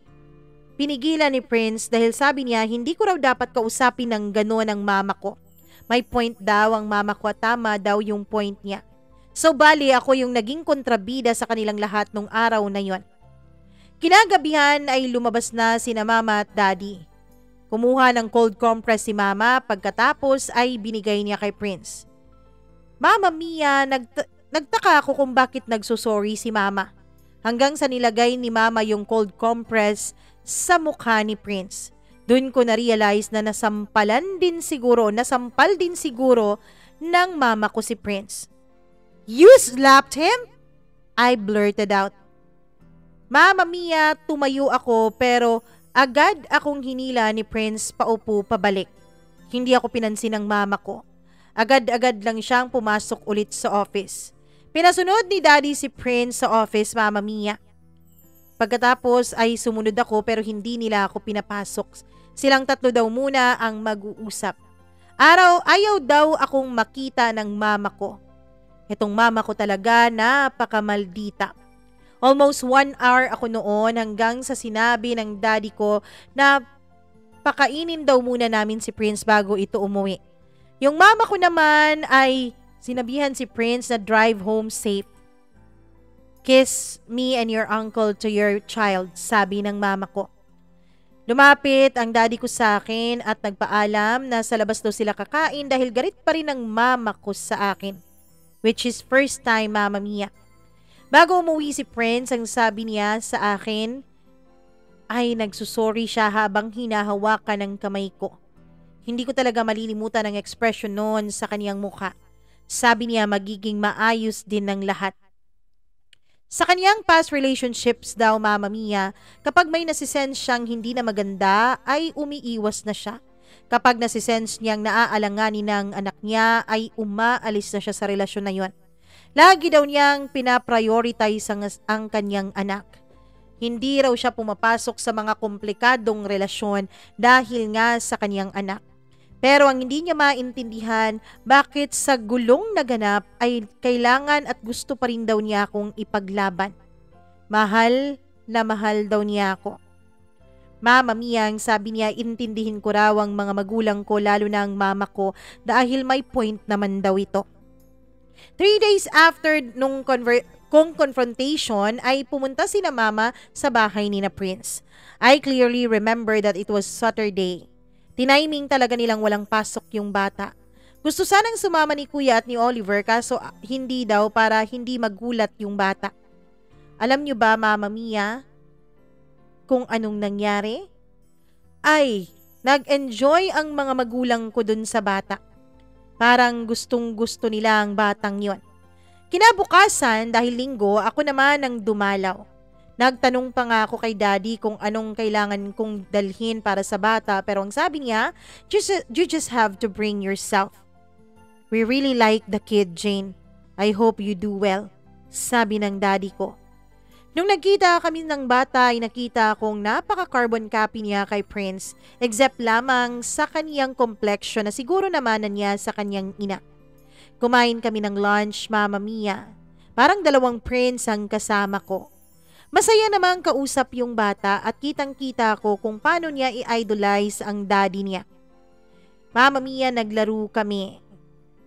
pinigilan ni Prince dahil sabi niya hindi ko raw dapat kausapin ng gano'n ang mama ko. May point daw ang mama ko at tama daw yung point niya. So bali ako yung naging kontrabida sa kanilang lahat nung araw na yon. Kinagabihan ay lumabas na sina mama at daddy. Kumuha ng cold compress si mama pagkatapos ay binigay niya kay Prince. Mama Mia, nagtaka ako kung bakit nagsusorry si mama. Hanggang sa nilagay ni mama yung cold compress sa mukha ni Prince. Doon ko na-realize na nasampal din siguro ng mama ko si Prince. You slapped him? I blurted out. Mama Mia, tumayo ako pero agad akong hinila ni Prince paupo pabalik. Hindi ako pinansin ng mama ko. Agad-agad lang siyang pumasok ulit sa office. Pinasunod ni Daddy si Prince sa office, Mama Mia. Pagkatapos ay sumunod ako pero hindi nila ako pinapasok. Silang tatlo daw muna ang mag-uusap. Ayaw daw akong makita ng mama ko. Itong mama ko talaga napakamaldita. Almost 1 hour ako noon hanggang sa sinabi ng daddy ko na pakainin daw muna namin si Prince bago ito umuwi. Yung mama ko naman ay sinabihan si Prince na drive home safe. Kiss me and your uncle to your child, sabi ng mama ko. Lumapit ang daddy ko sa akin at nagpaalam na sa labas daw sila kakain dahil galit pa rin ang mama ko sa akin. Which is first time, Mama Mia. Bago umuwi si Prince, ang sabi niya sa akin ay nagsusorry siya habang hinahawakan ng kamay ko. Hindi ko talaga malilimutan ang ekspresyon noon sa kaniyang mukha. Sabi niya magiging maayos din ng lahat. Sa kaniyang past relationships daw, Mama Mia, kapag may nasisense siyang hindi na maganda ay umiiwas na siya. Kapag nasisense niyang naaalanganin ng anak niya ay umaalis na siya sa relasyon na yon. Lagi daw niyang pinaprioritize ang kanyang anak. Hindi raw siya pumapasok sa mga komplikadong relasyon dahil nga sa kanyang anak. Pero ang hindi niya maintindihan, bakit sa gulong naganap ay kailangan at gusto pa rin daw niya akong ipaglaban. Mahal na mahal daw niya ako. Mama Mia, ang sabi niya, intindihin ko raw ang mga magulang ko lalo na ang mama ko dahil may point naman daw ito. 3 days after nung confrontation ay pumunta sina mama sa bahay ni na Prince. I clearly remember that it was Saturday. Tiniming talaga nilang walang pasok yung bata. Gusto sanang sumama ni Kuya at ni Oliver kaso hindi daw para hindi magulat yung bata. Alam niyo ba, Mama Mia, kung anong nangyari? Ay, nag-enjoy ang mga magulang ko dun sa bata. Parang gustong-gusto nila ang batang yon. Kinabukasan dahil linggo, ako naman ang dumalaw. Nagtanong pa nga ako kay Daddy kung anong kailangan kong dalhin para sa bata pero ang sabi niya, you just have to bring yourself. We really like the kid, Jane. I hope you do well, sabi ng Daddy ko. Nung nagkita kami ng bata ay nakita akong napaka-carbon copy niya kay Prince except lamang sa kaniyang complexion na siguro naman na niya sa kaniyang ina. Kumain kami ng lunch, Mama Mia. Parang 2 Prince ang kasama ko. Masaya namang kausap yung bata at kitang-kita ko kung paano niya i-idolize ang daddy niya. Mama Mia, naglaro kami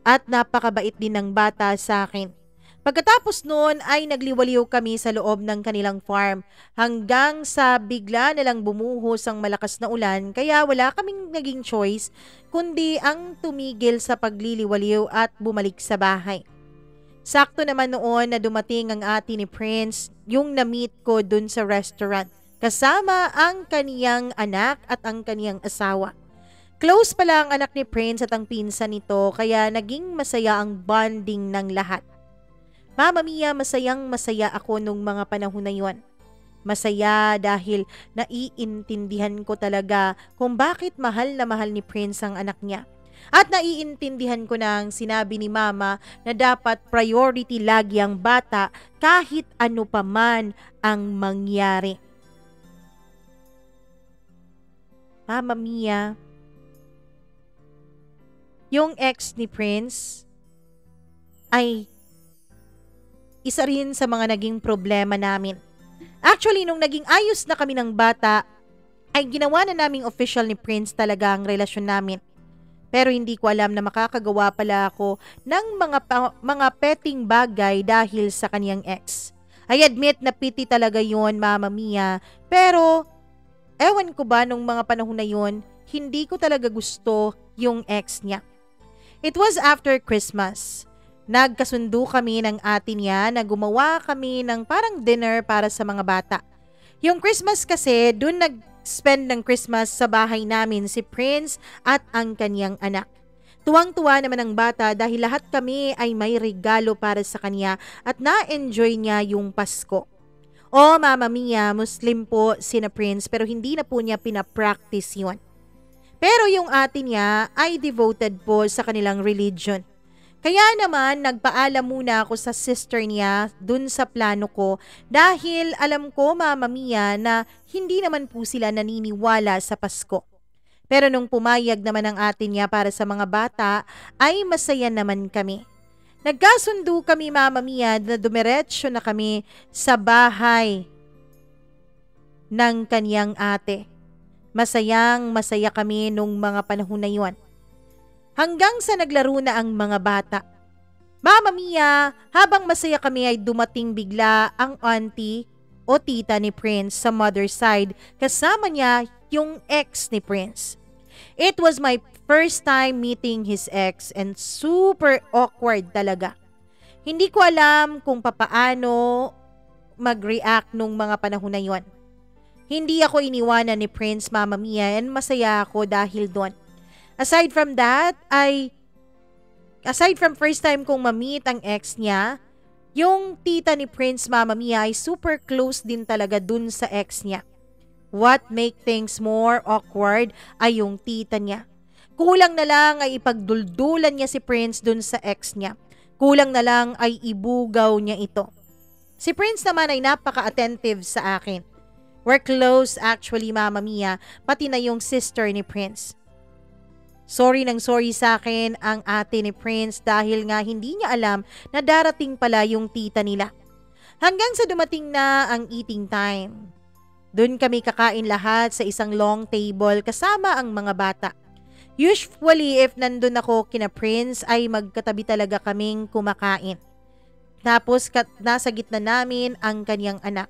at napakabait din ng bata sa akin. Pagkatapos noon ay nagliwaliw kami sa loob ng kanilang farm hanggang sa bigla nalang bumuhos ang malakas na ulan kaya wala kaming naging choice kundi ang tumigil sa pagliliwaliw at bumalik sa bahay. Sakto naman noon na dumating ang ate ni Prince, yung na-meet ko dun sa restaurant, kasama ang kaniyang anak at ang kaniyang asawa. Close pala ang anak ni Prince at ang pinsan nito kaya naging masaya ang bonding ng lahat. Mama Mia, masayang masaya ako nung mga panahon na yon. Masaya dahil naiintindihan ko talaga kung bakit mahal na mahal ni Prince ang anak niya. At naiintindihan ko nang sinabi ni Mama na dapat priority lagi ang bata kahit ano pa man ang mangyari. Mama Mia, yung ex ni Prince ay isa rin sa mga naging problema namin. Actually, nung naging ayos na kami ng bata, ay ginawa na naming official ni Prince talaga ang relasyon namin. Pero hindi ko alam na makakagawa pala ako ng mga petting bagay dahil sa kaniyang ex. I admit na pity talaga yon, Mama Mia, pero ewan ko ba nung mga panahon na yon, hindi ko talaga gusto yung ex niya. It was after Christmas. Nagkasundo kami ng ate niya na gumawa kami ng parang dinner para sa mga bata. Yung Christmas kasi, dun nag-spend ng Christmas sa bahay namin si Prince at ang kanyang anak. Tuwang-tuwa naman ang bata dahil lahat kami ay may regalo para sa kanya at na-enjoy niya yung Pasko. Oh, Mama Mia, Muslim po sina Prince pero hindi na po niya pinapractice yun. Pero yung ate niya ay devoted po sa kanilang religion. Kaya naman nagpaalam muna ako sa sister niya dun sa plano ko dahil alam ko, Mama Mia, na hindi naman po sila naniniwala sa Pasko. Pero nung pumayag naman ang ate niya para sa mga bata ay masaya naman kami. Nagkasundo kami, Mama Mia, na dumiretso na kami sa bahay ng kanyang ate. Masaya kami nung mga panahon na yun. Hanggang sa naglaro na ang mga bata. Mama Mia, habang masaya kami ay dumating bigla ang auntie o tita ni Prince sa mother's side. Kasama niya yung ex ni Prince. It was my first time meeting his ex and super awkward talaga. Hindi ko alam kung papaano mag-react nung mga panahon na yon. Hindi ako iniwanan ni Prince, Mama Mia, and masaya ako dahil doon. Aside from first time kong ma-meet ang ex niya, yung tita ni Prince, Mama Mia, ay super close din talaga dun sa ex niya. What make things more awkward ay yung tita niya. Kulang na lang ay ipagduldulan niya si Prince dun sa ex niya. Kulang na lang ay ibugaw niya ito. Si Prince naman ay napaka-attentive sa akin. We're close actually, Mama Mia, pati na yung sister ni Prince. Sorry sa akin ang ate ni Prince dahil nga hindi niya alam na darating pala yung tita nila. Hanggang sa dumating na ang eating time. Doon kami kakain lahat sa isang long table kasama ang mga bata. Usually if nandun ako kina Prince ay magkatabi talaga kaming kumakain. Tapos nasa gitna namin ang kanyang anak.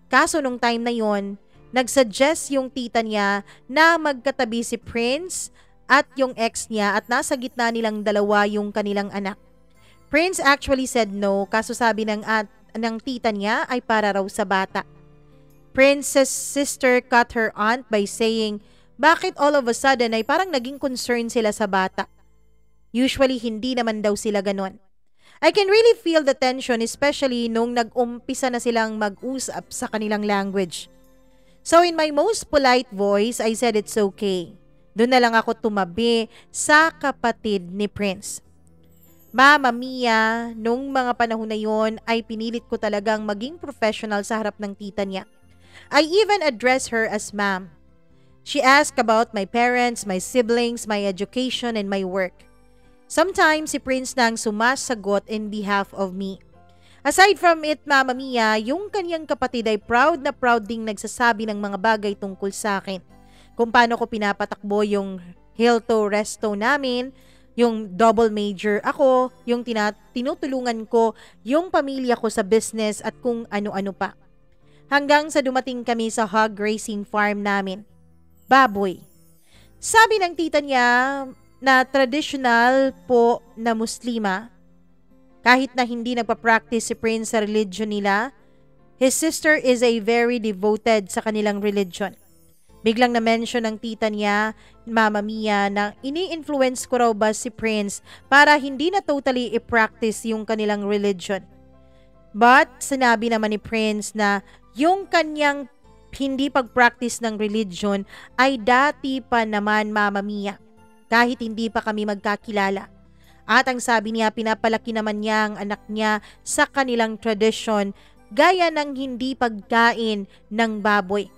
Kaso nung time na yon, nagsuggest yung tita niya na magkatabi si Prince at yung ex niya at nasa gitna nilang dalawa yung kanilang anak. Prince actually said no, kaso sabi ng tita niya ay para raw sa bata. Prince's sister cut her aunt by saying, bakit all of a sudden ay parang naging concern sila sa bata? Usually hindi naman daw sila ganon. I can really feel the tension especially nung nag-umpisa na silang mag-usap sa kanilang language. So in my most polite voice, I said it's okay. Doon na lang ako tumabi sa kapatid ni Prince. Mama Mia, nung mga panahon na yon ay pinilit ko talagang maging professional sa harap ng tita niya. I even addressed her as ma'am. She asked about my parents, my siblings, my education, and my work. Sometimes si Prince nang sumasagot in behalf of me. Aside from it, Mama Mia, yung kanyang kapatid ay proud na proud ding nagsasabi ng mga bagay tungkol sa akin. Kung paano ko pinapatakbo yung Hilto Resto namin, yung double major ako, yung tinutulungan ko yung pamilya ko sa business at kung ano-ano pa. Hanggang sa dumating kami sa hog racing farm namin. Baboy. Sabi ng tita niya na traditional po na Muslima, kahit na hindi nagpa-practice si Prince sa religion nila, his sister is a very devoted sa kanilang religion. Biglang na-mention ng tita niya, Mama Mia, na ini-influence ko raw ba si Prince para hindi na totally i-practice yung kanilang religion. But sinabi naman ni Prince na Yung kanyang hindi pag-practice ng religion ay dati pa naman, Mama Mia, kahit hindi pa kami magkakilala. At ang sabi niya, pinapalaki naman niya ang anak niya sa kanilang tradisyon gaya ng hindi pagkain ng baboy.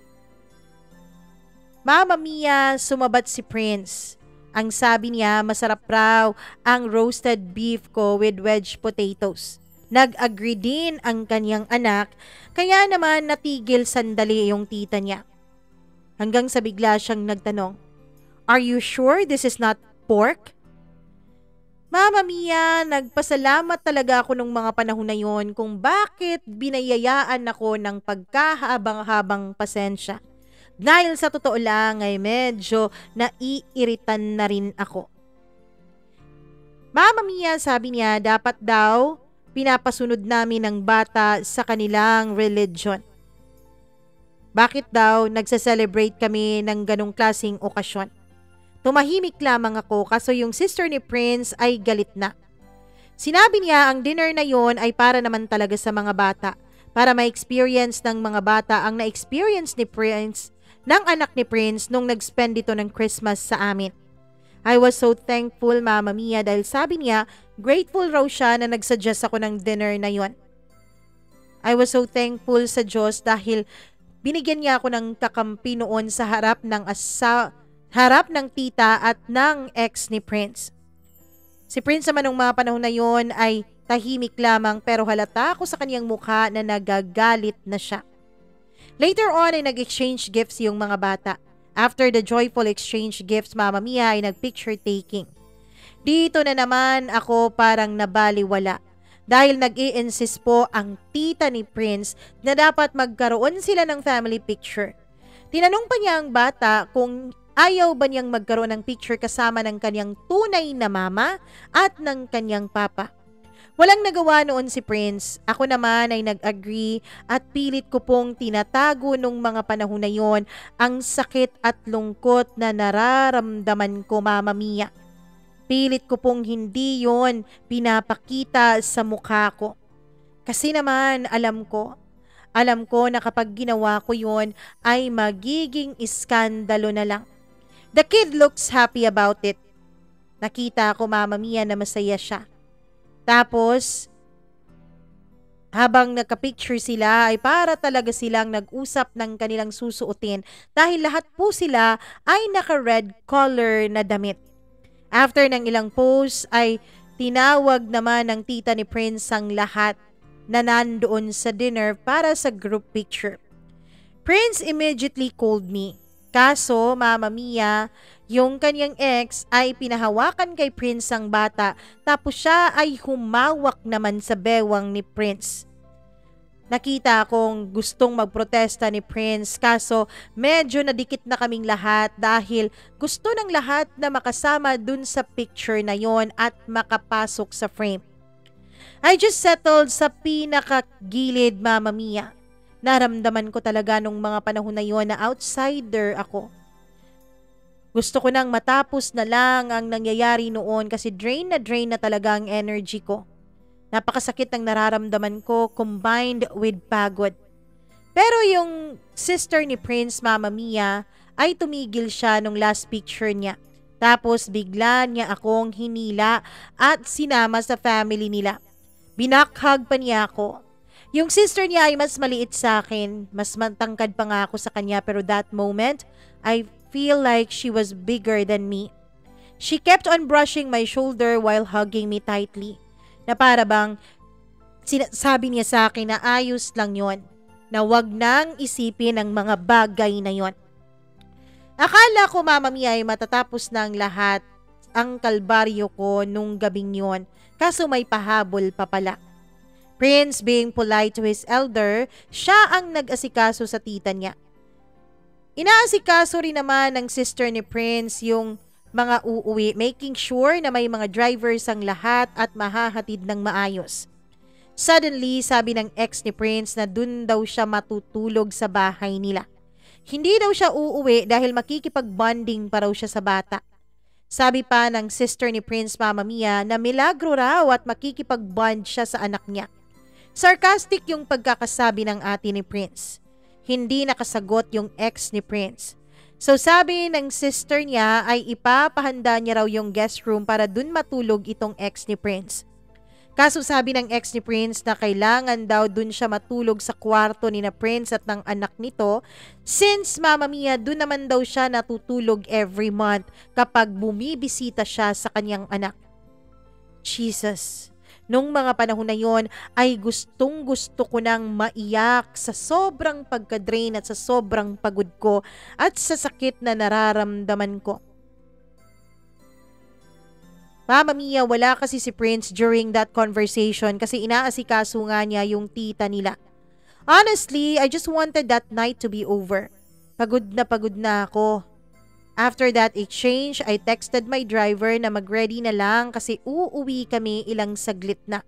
Mama Mia, sumabat si Prince. Ang sabi niya, masarap raw ang roasted beef ko with wedge potatoes. Nag-agree din ang kanyang anak, kaya naman natigil sandali yung tita niya. Hanggang sa bigla siyang nagtanong, "Are you sure this is not pork?" Mama Mia, nagpasalamat talaga ako nung mga panahon na yon kung bakit binayayaan ako ng pagkahabang-habang pasensya. Dahil sa totoo lang ay medyo naiiritan na rin ako. Mama Mia, sabi niya, dapat daw pinapasunod namin ng bata sa kanilang religion. Bakit daw nagsa-celebrate kami ng ganong klaseng okasyon? Tumahimik lamang ako kaso yung sister ni Prince ay galit na. Sinabi niya ang dinner na yon ay para naman talaga sa mga bata, para ma-experience ng mga bata ang na-experience ni Prince, ng anak ni Prince nung nag-spend ito ng Christmas sa amin. I was so thankful, Mama Mia, dahil sabi niya, grateful raw siya na nag-suggest ako ng dinner na yon. I was so thankful sa Diyos dahil binigyan niya ako ng kakampi noon sa harap ng tita at ng ex ni Prince. Si Prince naman nung mga panahon na yon ay tahimik lamang pero halata ako sa kanyang mukha na nagagalit na siya. Later on ay nag-exchange gifts yung mga bata. After the joyful exchange gifts, Mama Mia ay nag-picture taking. Dito na naman ako parang nabaliwala dahil nag-i-insist po ang tita ni Prince na dapat magkaroon sila ng family picture. Tinanong pa niya ang bata kung ayaw ba niyang magkaroon ng picture kasama ng kanyang tunay na mama at ng kanyang papa. Walang nagawa noon si Prince. Ako naman ay nag-agree at pilit ko pong tinatago nung mga panahon na yon ang sakit at lungkot na nararamdaman ko, Mama Mia. Pilit ko pong hindi yon pinapakita sa mukha ko. Kasi naman alam ko na kapag ginawa ko yon ay magiging iskandalo na lang. The kid looks happy about it. Nakita ko, Mama Mia, na masaya siya. Tapos, habang nagka-picture sila ay para talaga silang nag-usap ng kanilang susuotin dahil lahat po sila ay naka-red color na damit. After ng ilang pose ay tinawag naman ng tita ni Prince ang lahat na nandoon sa dinner para sa group picture. Prince immediately called me. Kaso, Mama Mia, yung kanyang ex ay pinahawakan kay Prince ang bata tapos siya ay humawak naman sa bewang ni Prince. Nakita akong gustong magprotesta ni Prince kaso medyo nadikit na kaming lahat dahil gusto ng lahat na makasama dun sa picture na yon at makapasok sa frame. I just settled sa pinakagilid, Mama Mia. Naramdaman ko talaga nung mga panahon na yon na outsider ako. Gusto ko nang matapos na lang ang nangyayari noon kasi drain na talaga ang energy ko. Napakasakit ng nararamdaman ko combined with pagod. Pero yung sister ni Prince, Mama Mia, ay tumigil siya nung last picture niya. Tapos bigla niya akong hinila at sinama sa family nila. Binakhag pa niya ako. Yung sister niya ay mas maliit sa akin. Mas matangkad pa nga ako sa kanya pero that moment, I feel like she was bigger than me. She kept on brushing my shoulder while hugging me tightly. Na para bang sabi niya sa akin na ayos lang yon, na wag nang isipin ang mga bagay na yon. Akala ko, Mama Mia, ay matatapos na ang lahat, ang kalbaryo ko nung gabing yon, kaso may pahabol pa pala. Prince, being polite to his elder, siya ang nag-asikaso sa tita niya. Inaasikaso rin naman ng sister ni Prince yung mga uuwi, making sure na may mga drivers ang lahat at mahahatid ng maayos. Suddenly, sabi ng ex ni Prince na dun daw siya matutulog sa bahay nila. Hindi daw siya uuwi dahil makikipag-bonding pa raw siya sa bata. Sabi pa ng sister ni Prince, Mama Mia, na milagro raw at makikipag-bond siya sa anak niya. Sarcastic yung pagkakasabi ng ate ni Prince. Hindi nakasagot yung ex ni Prince. So sabi ng sister niya ay ipapahanda niya raw yung guest room para dun matulog itong ex ni Prince. Kaso sabi ng ex ni Prince na kailangan daw dun siya matulog sa kwarto ni na Prince at ng anak nito since Mama Mia dun naman daw siya natutulog every month kapag bumibisita siya sa kanyang anak. Jesus! Nung mga panahon na yon ay gustong gusto ko nang maiyak sa sobrang pagka-drain at sa sobrang pagod ko at sa sakit na nararamdaman ko. Mama Mia, wala kasi si Prince during that conversation kasi inaasikaso nga niya yung tita nila. Honestly, I just wanted that night to be over. Pagod na ako. After that exchange, I texted my driver na mag-ready na lang kasi uuwi kami ilang saglit na.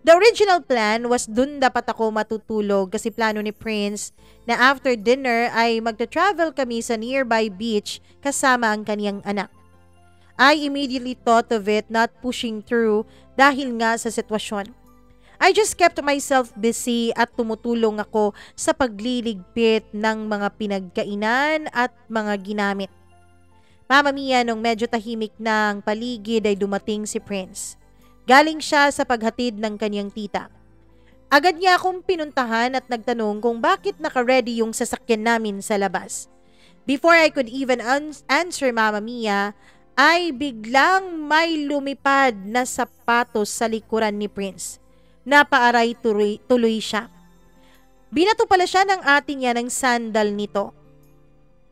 The original plan was dun dapat ako matutulog kasi plano ni Prince na after dinner ay magta-travel kami sa nearby beach kasama ang kaniyang anak. I immediately thought of it not pushing through dahil nga sa sitwasyon. I just kept myself busy at tumutulong ako sa pagliligpit ng mga pinagkainan at mga ginamit. Mama Mia, nung medyo tahimik na ang paligid ay dumating si Prince. Galing siya sa paghatid ng kanyang tita. Agad niya akong pinuntahan at nagtanong kung bakit naka-ready yung sasakyan namin sa labas. Before I could even answer Mama Mia, ay biglang may lumipad na sapatos sa likuran ni Prince. Napaaray tuloy siya. Binato pala siya ng ate niya ng sandal nito.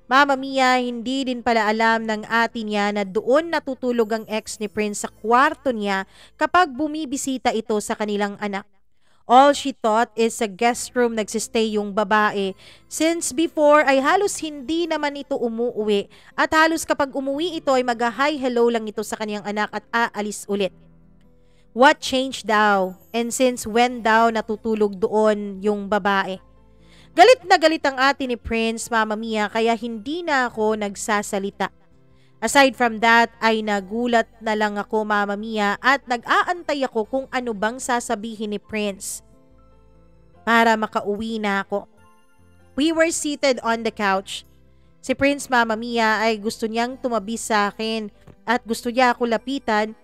Mama Mia, hindi din pala alam ng ate niya na doon natutulog ang ex ni Prince sa kwarto niya kapag bumibisita ito sa kanilang anak. All she thought is sa guest room nagsistay yung babae since before ay halos hindi naman ito umuwi at halos kapag umuwi ito ay mag-hi hello lang ito sa kanyang anak at aalis ulit. What changed daw? And since when daw natutulog doon yung babae? Galit na galit ang ate ni Prince, Mama Mia, kaya hindi na ako nagsasalita. Aside from that, ay nagulat na lang ako, Mama Mia, at nag-aantay ako kung ano bang sasabihin ni Prince para makauwi na ako. We were seated on the couch. Si Prince, Mama Mia, ay gusto niyang tumabi sa akin at gusto niya ako lapitan.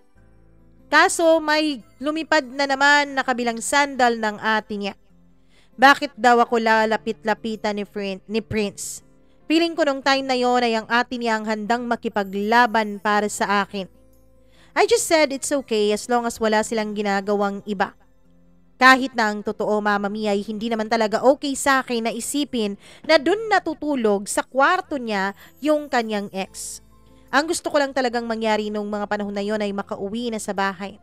Kaso may lumipad na naman na kabilang sandal ng ate niya. Bakit daw ako lalapit-lapitan ni Prince? Feeling ko nung time na yon ay ang ate niya ang handang makipaglaban para sa akin. I just said it's okay as long as wala silang ginagawang iba. Kahit na ang totoo, Mama Mia, ay hindi naman talaga okay sa akin na isipin na dun natutulog sa kwarto niya yung kanyang ex. Ang gusto ko lang talagang mangyari nung mga panahon na yon ay makauwi na sa bahay.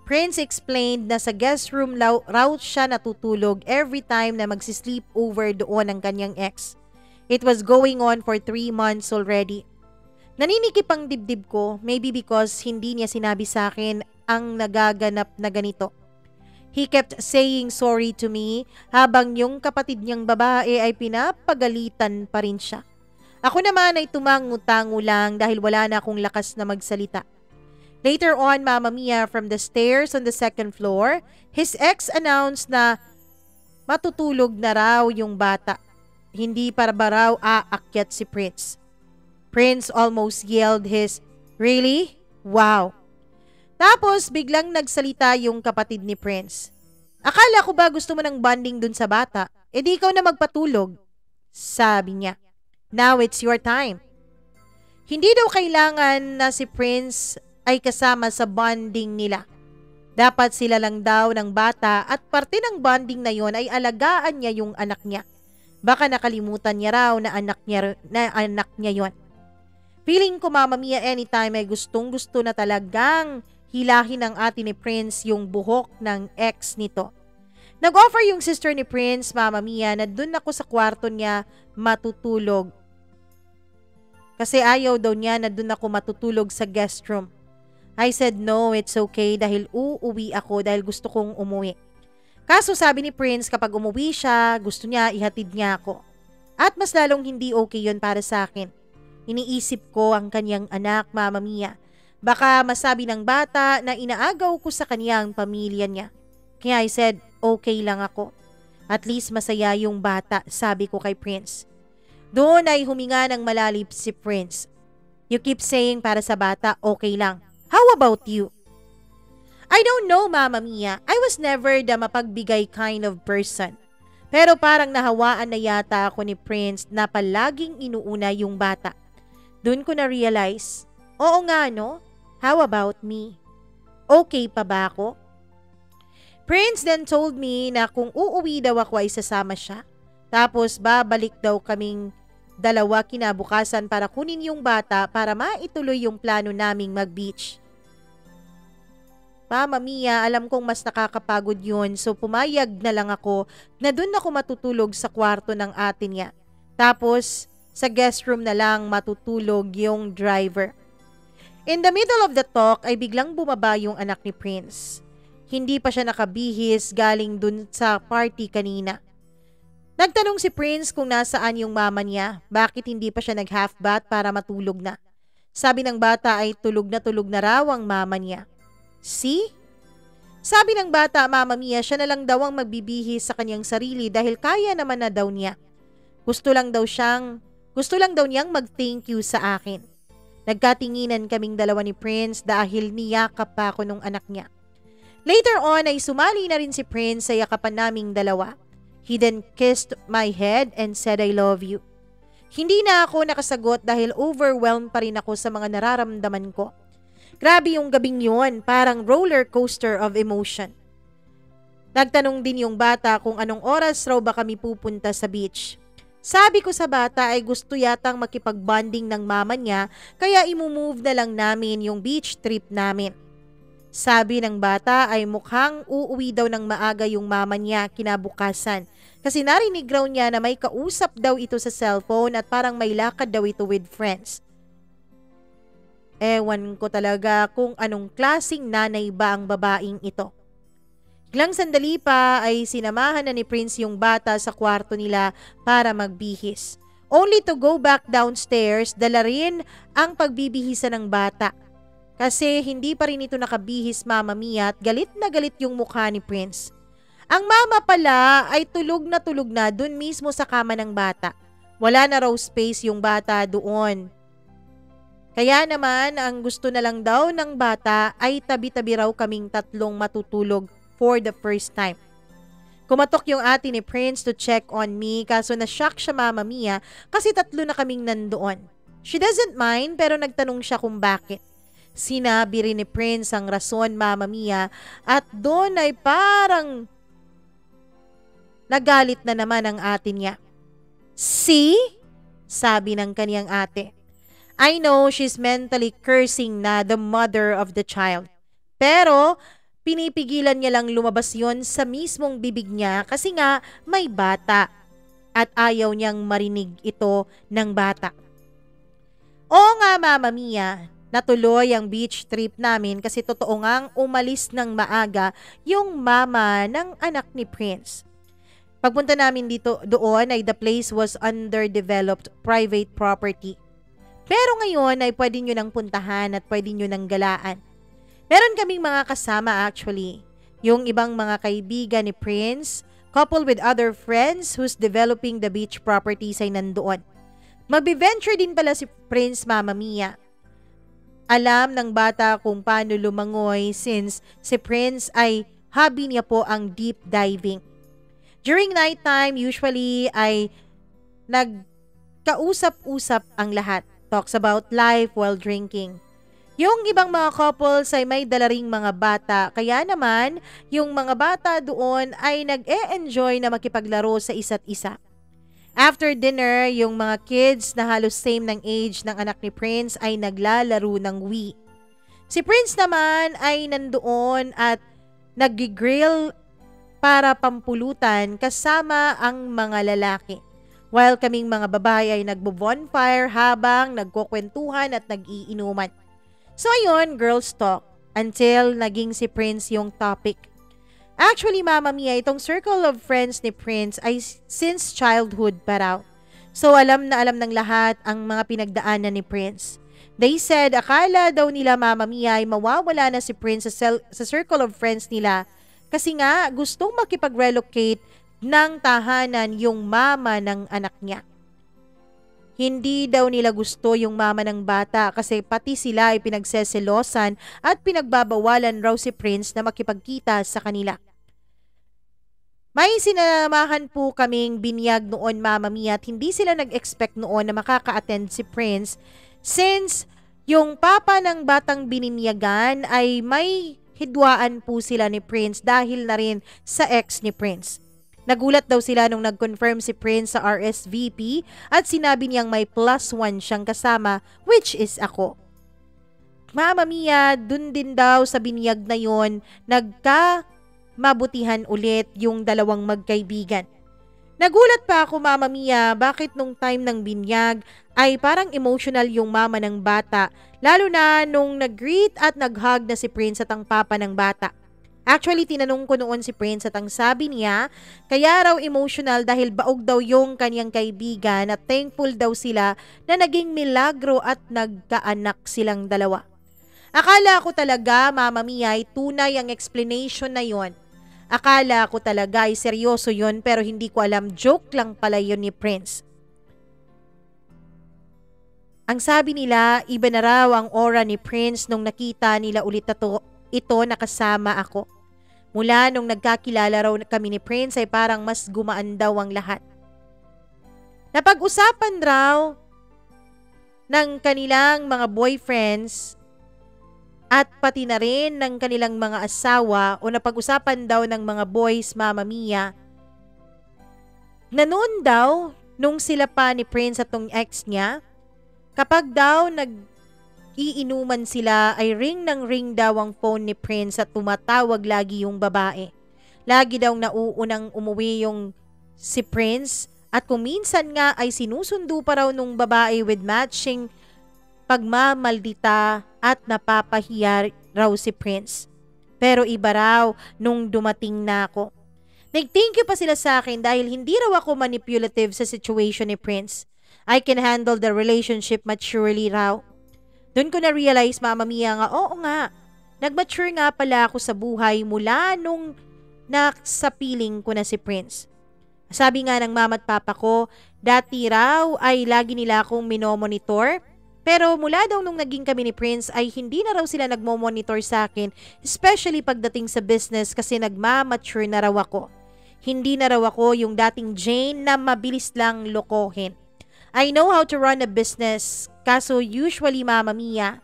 Prince explained na sa guest room raw siya natutulog every time na magsisleep over doon ang kanyang ex. It was going on for 3 months already. Naninikip ang dibdib ko, maybe because hindi niya sinabi sa akin ang nagaganap na ganito. He kept saying sorry to me habang yung kapatid niyang babae ay pinapagalitan pa rin siya. Ako naman ay tumangu-tangu lang dahil wala na akong lakas na magsalita. Later on, Mama Mia, from the stairs on the second floor, his ex announced na matutulog na raw yung bata. Hindi pa ba raw aakyat si Prince. Prince almost yelled his, "Really? Wow." Tapos biglang nagsalita yung kapatid ni Prince. "Akala ko ba gusto mo ng bonding dun sa bata? E di ikaw na magpatulog." Sabi niya. "Now it's your time." Hindi daw kailangan na si Prince ay kasama sa bonding nila. Dapat sila lang daw ng bata at parte ng bonding na yon ay alagaan niya yung anak niya. Baka nakalimutan niya raw na anak niya yon. Feeling ko, Mama Mia, anytime ay gustong-gusto na talagang hilahin ng ate ni Prince yung buhok ng ex nito. Nag-offer yung sister ni Prince, Mama Mia, na dun ako sa kwarto niya matutulog. Kasi ayaw daw niya na dun ako matutulog sa guest room. I said no, it's okay dahil uuwi ako dahil gusto kong umuwi. Kaso sabi ni Prince kapag umuwi siya, gusto niya ihatid niya ako. At mas lalong hindi okay yon para sa akin. Iniisip ko ang kanyang anak, Mama Mia. Baka masabi ng bata na inaagaw ko sa kanyang pamilya niya. Kaya I said, okay lang ako. At least masaya yung bata, sabi ko kay Prince. Doon ay huminga ng malalim si Prince. You keep saying para sa bata, okay lang. How about you? I don't know, Mama Mia. I was never the mapagbigay kind of person. Pero parang nahawaan na yata ako ni Prince na palaging inuuna yung bata. Doon ko na-realize, oo nga no? How about me? Okay pa ba ako? Prince then told me na kung uuwi daw ako ay sasama siya. Tapos babalik daw kaming dalawa kinabukasan para kunin yung bata para maituloy yung plano naming mag-beach. Mama Mia, alam kong mas nakakapagod yun, so pumayag na lang ako na dun ako matutulog sa kwarto ng ate niya. Tapos sa guest room na lang matutulog yung driver. In the middle of the talk ay biglang bumaba yung anak ni Prince. Hindi pa siya nakabihis galing dun sa party kanina. Nagtanong si Prince kung nasaan yung mama niya, bakit hindi pa siya nag-half bath para matulog na. Sabi ng bata ay tulog na raw ang mama niya. See? Sabi ng bata, Mama Mia, siya na lang daw ang magbibihis sa kanyang sarili dahil kaya naman na daw niya. Gusto lang daw niyang mag-thank you sa akin. Nagkatinginan kaming dalawa ni Prince dahil niyakap pa ako nung anak niya. Later on ay sumali na rin si Prince sa yakapan naming dalawa. He then kissed my head and said I love you. Hindi na ako nakasagot dahil overwhelmed pa rin ako sa mga nararamdaman ko. Grabe yung gabing yun, parang roller coaster of emotion. Nagtanong din yung bata kung anong oras raw ba kami pupunta sa beach. Sabi ko sa bata ay gusto yatang makipag-bonding ng mama niya kaya imumove na lang namin yung beach trip namin. Sabi ng bata ay mukhang uuwi daw ng maaga yung mama niya kinabukasan kasi narinig raw niya na may kausap daw ito sa cellphone at parang may lakad daw ito with friends. Ewan ko talaga kung anong klasing nanay ba ang babaeng ito. Ilang sandali pa ay sinamahan na ni Prince yung bata sa kwarto nila para magbihis. Only to go back downstairs, dala rin ang pagbibihisan ng bata. Kasi hindi pa rin ito nakabihis, Mama Mia, at galit na galit yung mukha ni Prince. Ang mama pala ay tulog na dun mismo sa kama ng bata. Wala na raw space yung bata doon. Kaya naman, ang gusto na lang daw ng bata ay tabi-tabi raw kaming tatlong matutulog for the first time. Kumatok yung ate ni Prince to check on me kaso na-shock siya, Mama Mia, kasi tatlo na kaming nandoon. She doesn't mind pero nagtanong siya kung bakit. Sinabi rin ni Prince ang rason, Mama Mia, at doon ay parang nagalit na naman ang ate niya. See? Sabi ng kaniyang ate. I know she's mentally cursing na the mother of the child. Pero pinipigilan niya lang lumabas yon sa mismong bibig niya kasi nga may bata at ayaw niyang marinig ito ng bata. Oo nga, Mama Mia, natuloy ang beach trip namin kasi totoo ngang umalis ng maaga yung mama ng anak ni Prince. Pagpunta namin doon ay the place was underdeveloped private property. Pero ngayon ay pwede nyo nang puntahan at pwede nyo nang galaan. Meron kaming mga kasama actually. Yung ibang mga kaibigan ni Prince, coupled with other friends who's developing the beach properties ay nandoon. Magbe-venture din pala si Prince, Mama Mia. Alam ng bata kung paano lumangoy since si Prince ay hobby niya po ang deep diving. During nighttime, usually ay nagkausap-usap ang lahat. Talks about life while drinking. Yung ibang mga couples ay may dala ring mga bata, kaya naman yung mga bata doon ay nag-e-enjoy na makipaglaro sa isa't isa. After dinner, yung mga kids na halos same ng age ng anak ni Prince ay naglalaro ng Wii. Si Prince naman ay nandoon at nag-grill para pampulutan kasama ang mga lalaki. While kaming mga babae ay nagbo-bonfire habang nagkukwentuhan at nag-iinuman. So ayun, girls talk until naging si Prince yung topic. Actually, Mama Mia, itong circle of friends ni Prince ay since childhood pa raw. So alam na alam ng lahat ang mga pinagdaanan ni Prince. They said akala daw nila, Mama Mia, ay mawawala na si Prince sa circle of friends nila kasi nga gustong makipag-relocate ng tahanan yung mama ng anak niya. Hindi daw nila gusto yung mama ng bata kasi pati sila ay pinagseselosan at pinagbabawalan raw si Prince na makipagkita sa kanila. May sinamahan po kaming binyag noon, Mama Mia, at hindi sila nag-expect noon na makaka-attend si Prince since yung papa ng batang bininyagan ay may hidwaan po sila ni Prince dahil na rin sa ex ni Prince. Nagulat daw sila nung nag-confirm si Prince sa RSVP at sinabi niyang may +1 siyang kasama, which is ako. Mama Mia, dun din daw sa binyag na yon nagka-mabutihan ulit yung dalawang magkaibigan. Nagulat pa ako, Mama Mia, bakit nung time ng binyag ay parang emotional yung mama ng bata, lalo na nung nag-greet at nag-hug na si Prince at ang papa ng bata. Actually, tinanong ko noon si Prince at ang sabi niya, kaya raw emotional dahil baog daw yung kanyang kaibigan at thankful daw sila na naging milagro at nagkaanak silang dalawa. Akala ko talaga, Mama Mia, ay tunay ang explanation na yon. Akala ko talaga ay seryoso yon pero hindi ko alam, joke lang pala yun ni Prince. Ang sabi nila, iba na raw ang aura ni Prince nung nakita nila ulit ito nakasama ako. Mula nung nagkakilala raw kami ni Prince ay parang mas gumaan daw ang lahat. Napag-usapan raw ng kanilang mga boyfriends at pati na rin ng kanilang mga asawa o napag-usapan daw ng mga boys, Mama Mia, na noon daw nung sila pa ni Prince at tong ex niya, kapag daw iinuman sila ay ring daw ang phone ni Prince at tumatawag lagi yung babae. Lagi daw nauunang umuwi yung si Prince at kung minsan nga ay sinusundo pa raw nung babae with matching pagmamaldita at napapahiya raw si Prince. Pero iba raw nung dumating na ako. Nag-thank you pa sila sa akin dahil hindi raw ako manipulative sa situation ni Prince. I can handle the relationship maturely raw. Doon ko na-realize, Mama Mia, nga oo nga, nag-mature nga pala ako sa buhay mula nung nakasapiling ko na si Prince. Sabi nga ng mama at papa ko, dati raw ay lagi nila akong minomonitor, pero mula daw nung naging kami ni Prince ay hindi na raw sila nagmo-monitor sa akin, especially pagdating sa business kasi nagmamature na raw ako. Hindi na raw ako yung dating Jane na mabilis lang lokohin. I know how to run a business, kaso usually, Mama Mia,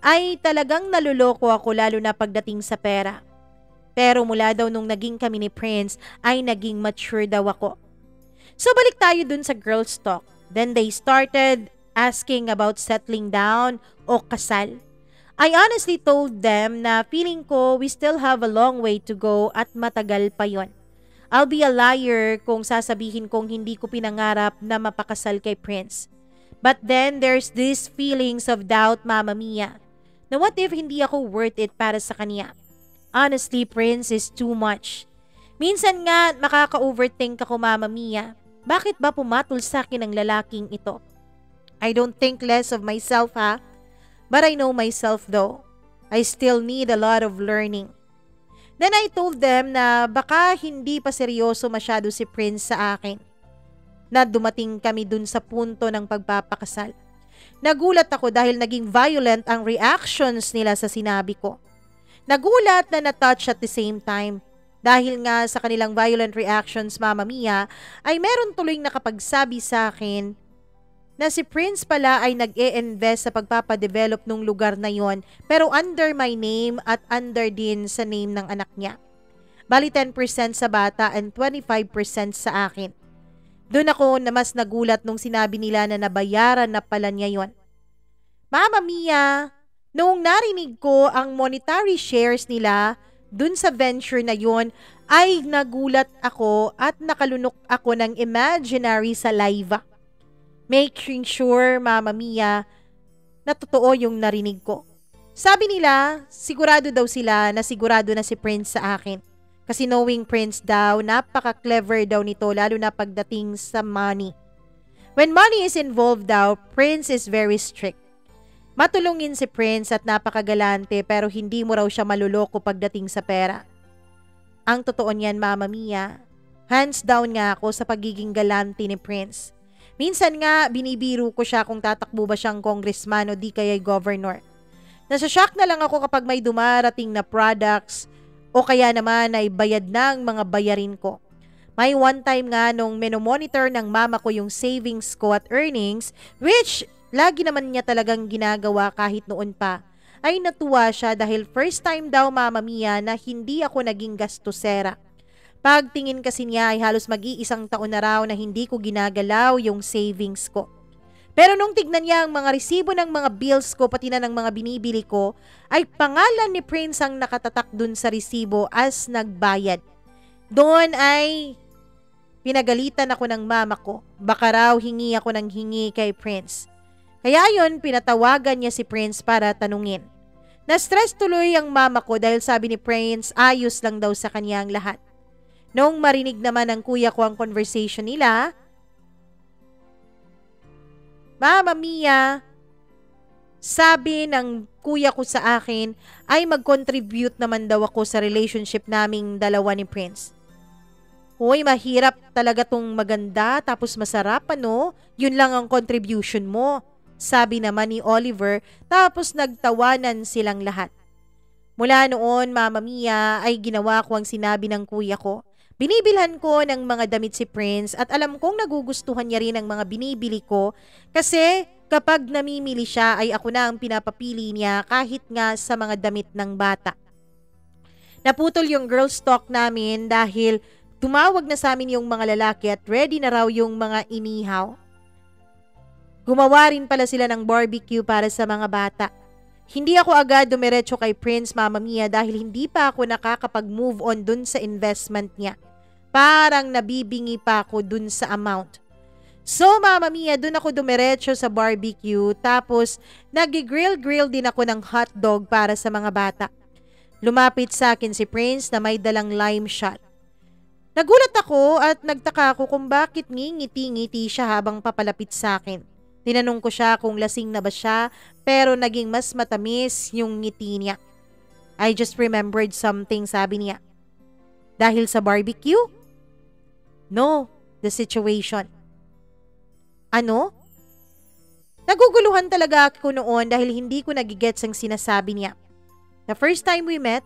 ay talagang naluloko ako lalo na pagdating sa pera. Pero mula daw nung naging kami ni Prince ay naging mature daw ako. So balik tayo dun sa girls talk. Then they started asking about settling down o kasal. I honestly told them na feeling ko we still have a long way to go at matagal pa yon. I'll be a liar kung sasabihin kong hindi ko pinangarap na mapakasal kay Prince. But then there's these feelings of doubt, Mama Mia. Na what if hindi ako worth it para sa kanya? Honestly, Prince is too much. Minsan nga makaka-overthink ako, Mama Mia. Bakit ba pumatol sa akin ang lalaking ito? I don't think less of myself, ha? But I know myself though. I still need a lot of learning. Then I told them na baka hindi pa seryoso masyado si Prince sa akin. Na dumating kami dun sa punto ng pagpapakasal. Nagulat ako dahil naging violent ang reactions nila sa sinabi ko. Nagulat na na-touch at the same time. Dahil nga sa kanilang violent reactions, Mama Mia, ay meron tuloy nakapagsabi sa akin na si Prince pala ay nag-e-invest sa pagpapadevelop ng lugar na yon pero under my name at under din sa name ng anak niya. Bali 10% sa bata and 25% sa akin. Doon ako na mas nagulat nung sinabi nila na nabayaran na pala niya yon. Mama Mia, noong narinig ko ang monetary shares nila dun sa venture na yon ay nagulat ako at nakalunok ako ng imaginary saliva. Making sure, Mama Mia, na totoo yung narinig ko. Sabi nila, sigurado daw sila na sigurado na si Prince sa akin. Kasi knowing Prince daw, napaka-clever daw nito lalo na pagdating sa money. When money is involved daw, Prince is very strict. Matulungin si Prince at napakagalante pero hindi mo raw siya maluloko pagdating sa pera. Ang totoo niyan, Mama Mia, Hands down nga ako sa pagiging galante ni Prince. Minsan nga binibiro ko siya kung tatakbo ba siyang congressman o di kaya'y governor. Nasa-shock na lang ako kapag may dumarating na products o kaya naman ay bayad ng mga bayarin ko. May one time nga nung menomonitor ng mama ko yung savings ko at earnings, which lagi naman niya talagang ginagawa kahit noon pa, ay natuwa siya dahil first time daw Mama Mia na hindi ako naging gastosera. Pagtingin kasi niya ay halos mag-iisang taon na raw na hindi ko ginagalaw yung savings ko. Pero nung tignan niya ang mga resibo ng mga bills ko pati na ng mga binibili ko, ay pangalan ni Prince ang nakatatak dun sa resibo as nagbayad. Doon ay pinagalitan ako ng mama ko. Baka raw hingi ako ng hingi kay Prince. Kaya ayon, pinatawagan niya si Prince para tanungin. Na-stress tuloy ang mama ko dahil sabi ni Prince ayos lang daw sa kanya ang lahat. Noong marinig naman ng kuya ko ang conversation nila, Mama Mia, sabi ng kuya ko sa akin ay mag-contribute naman daw ako sa relationship naming dalawa ni Prince. Hoy, mahirap talaga tong maganda tapos masarap ano? Yun lang ang contribution mo. Sabi naman ni Oliver tapos nagtawanan silang lahat. Mula noon, Mama Mia, ay ginawa ko ang sinabi ng kuya ko. Binibilhan ko ng mga damit si Prince at alam kong nagugustuhan niya rin ang mga binibili ko kasi kapag namimili siya ay ako na ang pinapapili niya kahit nga sa mga damit ng bata. Naputol yung girls talk namin dahil tumawag na sa amin yung mga lalaki at ready na raw yung mga inihaw. Gumawa rin pala sila ng barbecue para sa mga bata. Hindi ako agad dumiretso kay Prince Mama Mia dahil hindi pa ako nakakapag-move on dun sa investment niya. Parang nabibingi pa ako dun sa amount. So Mama Mia, dun ako dumiretso sa barbecue tapos nag-grill din ako ng hotdog para sa mga bata. Lumapit sa akin si Prince na may dalang lime shot. Nagulat ako at nagtaka ako kung bakit ngingiti-ngiti siya habang papalapit sa akin. Tinanong ko siya kung lasing na ba siya pero naging mas matamis yung ngiti niya. I just remembered something, sabi niya. Dahil sa barbecue? No, the situation. Ano? Naguguluhan talaga ako noon dahil hindi ko nagigets ang sinasabi niya. The first time we met,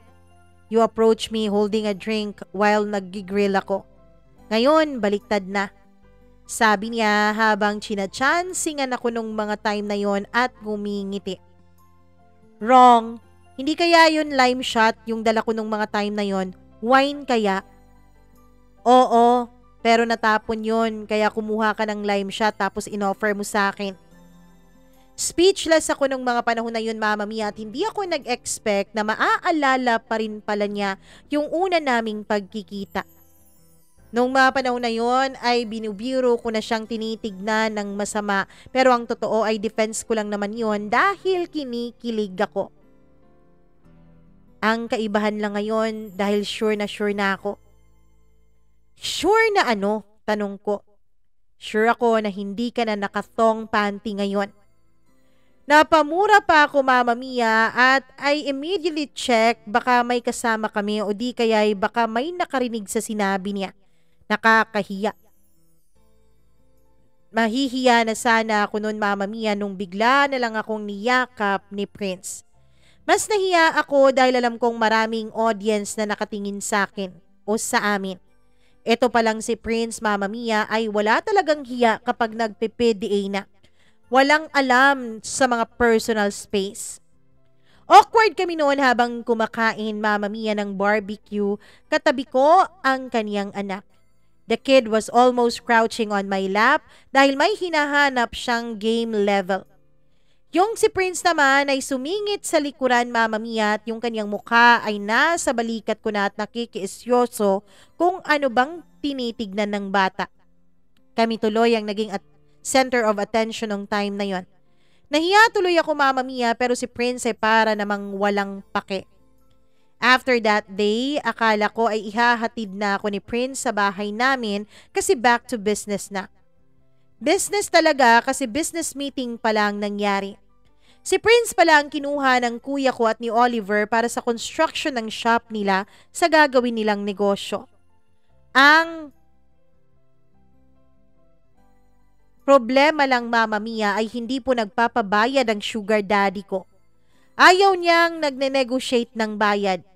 you approached me holding a drink while nag-grill ako. Ngayon, baliktad na. Sabi niya habang chinachansingan ako nung mga time na yon at ngumingiti. Wrong. Hindi kaya yun lime shot yung dala ko nung mga time na yon? Wine kaya? Oo, pero natapon yun kaya kumuha ka ng lime shot tapos inoffer mo sa akin. Speechless ako nung mga panahon na yun, Mama Mia, at hindi ako nag-expect na maaalala pa rin pala niya yung una naming pagkikita. Nung mga panahon na yon ay binubiro ko na siyang tinitignan ng masama pero ang totoo ay defense ko lang naman yon dahil kinikilig ako. Ang kaibahan lang ngayon dahil sure na ako. Sure na ano? Tanong ko. Sure ako na hindi ka na nakathong panty ngayon. Napamura pa ako, Mama Mia, at I immediately check baka may kasama kami o di kaya'y baka may nakarinig sa sinabi niya. Nakakahiya. Mahihiya na sana ako noon, Mama Mia, nung bigla na lang akong niyakap ni Prince. Mas nahiya ako dahil alam kong maraming audience na nakatingin sa akin o sa amin. Ito palang si Prince, Mama Mia, ay wala talagang hiya kapag nagpe-PDA na. Walang alam sa mga personal space. Awkward kami noon habang kumakain, Mama Mia, ng barbecue. Katabi ko ang kaniyang anak. The kid was almost crouching on my lap dahil may hinahanap siyang game level. Yung si Prince naman ay sumingit sa likuran, Mama Mia, at yung kanyang mukha ay nasa balikat ko na at nakikiisyoso kung ano bang tinitignan ng bata. Kami tuloy ang naging center of attention ng time na yon. Nahiya tuloy ako, Mama Mia, pero si Prince ay para namang walang pake. After that day, akala ko ay ihahatid na ako ni Prince sa bahay namin kasi back to business na. Business talaga kasi business meeting pa lang nangyari. Si Prince pala ang kinuha ng kuya ko at ni Oliver para sa construction ng shop nila sa gagawin nilang negosyo. Ang Problema lang, Mama Mia, ay hindi po nagpapabayad ang sugar daddy ko. Ayaw niyang nagne-negotiate ng bayad.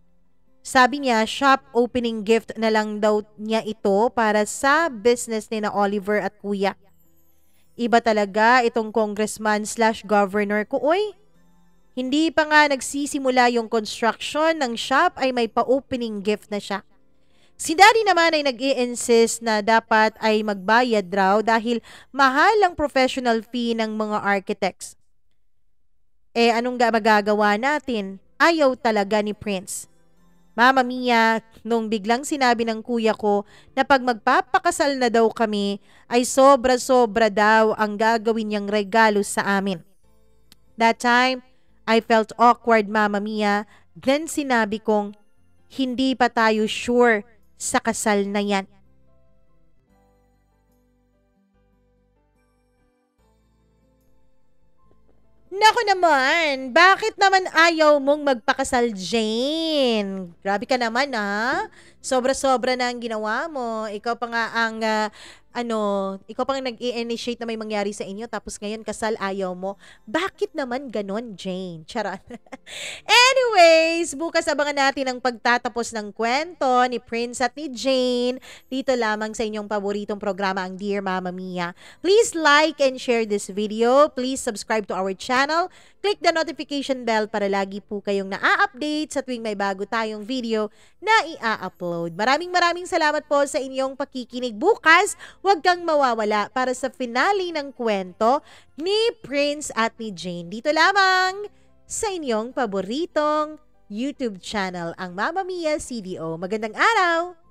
Sabi niya, shop opening gift na lang daw niya ito para sa business ni na Oliver at Kuya. Iba talaga itong congressman/governor ko, oy. Hindi pa nga nagsisimula yung construction ng shop ay may pa-opening gift na siya. Si Daddy naman ay nag-i-insist na dapat ay magbayad raw dahil mahal ang professional fee ng mga architects. Anong magagawa natin? Ayaw talaga ni Prince. Mama Mia, nung biglang sinabi ng kuya ko na pag magpapakasal na daw kami ay sobra-sobra daw ang gagawin niyang regalo sa amin. That time, I felt awkward, Mama Mia. Then sinabi kong, hindi pa tayo sure sa kasal na yan. Naku naman, bakit naman ayaw mong magpakasal, Jane? Grabe ka naman, ha? Sobra-sobra na ang ginawa mo. Ikaw pa nga ang, ikaw pa nga nag-i-initiate na may mangyari sa inyo tapos ngayon kasal ayaw mo. Bakit naman ganon, Jane? Charot. Anyways, bukas abangan natin ang pagtatapos ng kwento ni Prince at ni Jane dito lamang sa inyong paboritong programa, ang Dear Mama Mia. Please like and share this video. Please subscribe to our channel. Click the notification bell para lagi po kayong na-update sa tuwing may bago tayong video na i-upload. Maraming salamat po sa inyong pakikinig. Bukas, huwag kang mawawala para sa finale ng kwento ni Prince at ni Jane. Dito lamang sa inyong paboritong YouTube channel, ang Mama Mia CDO. Magandang araw!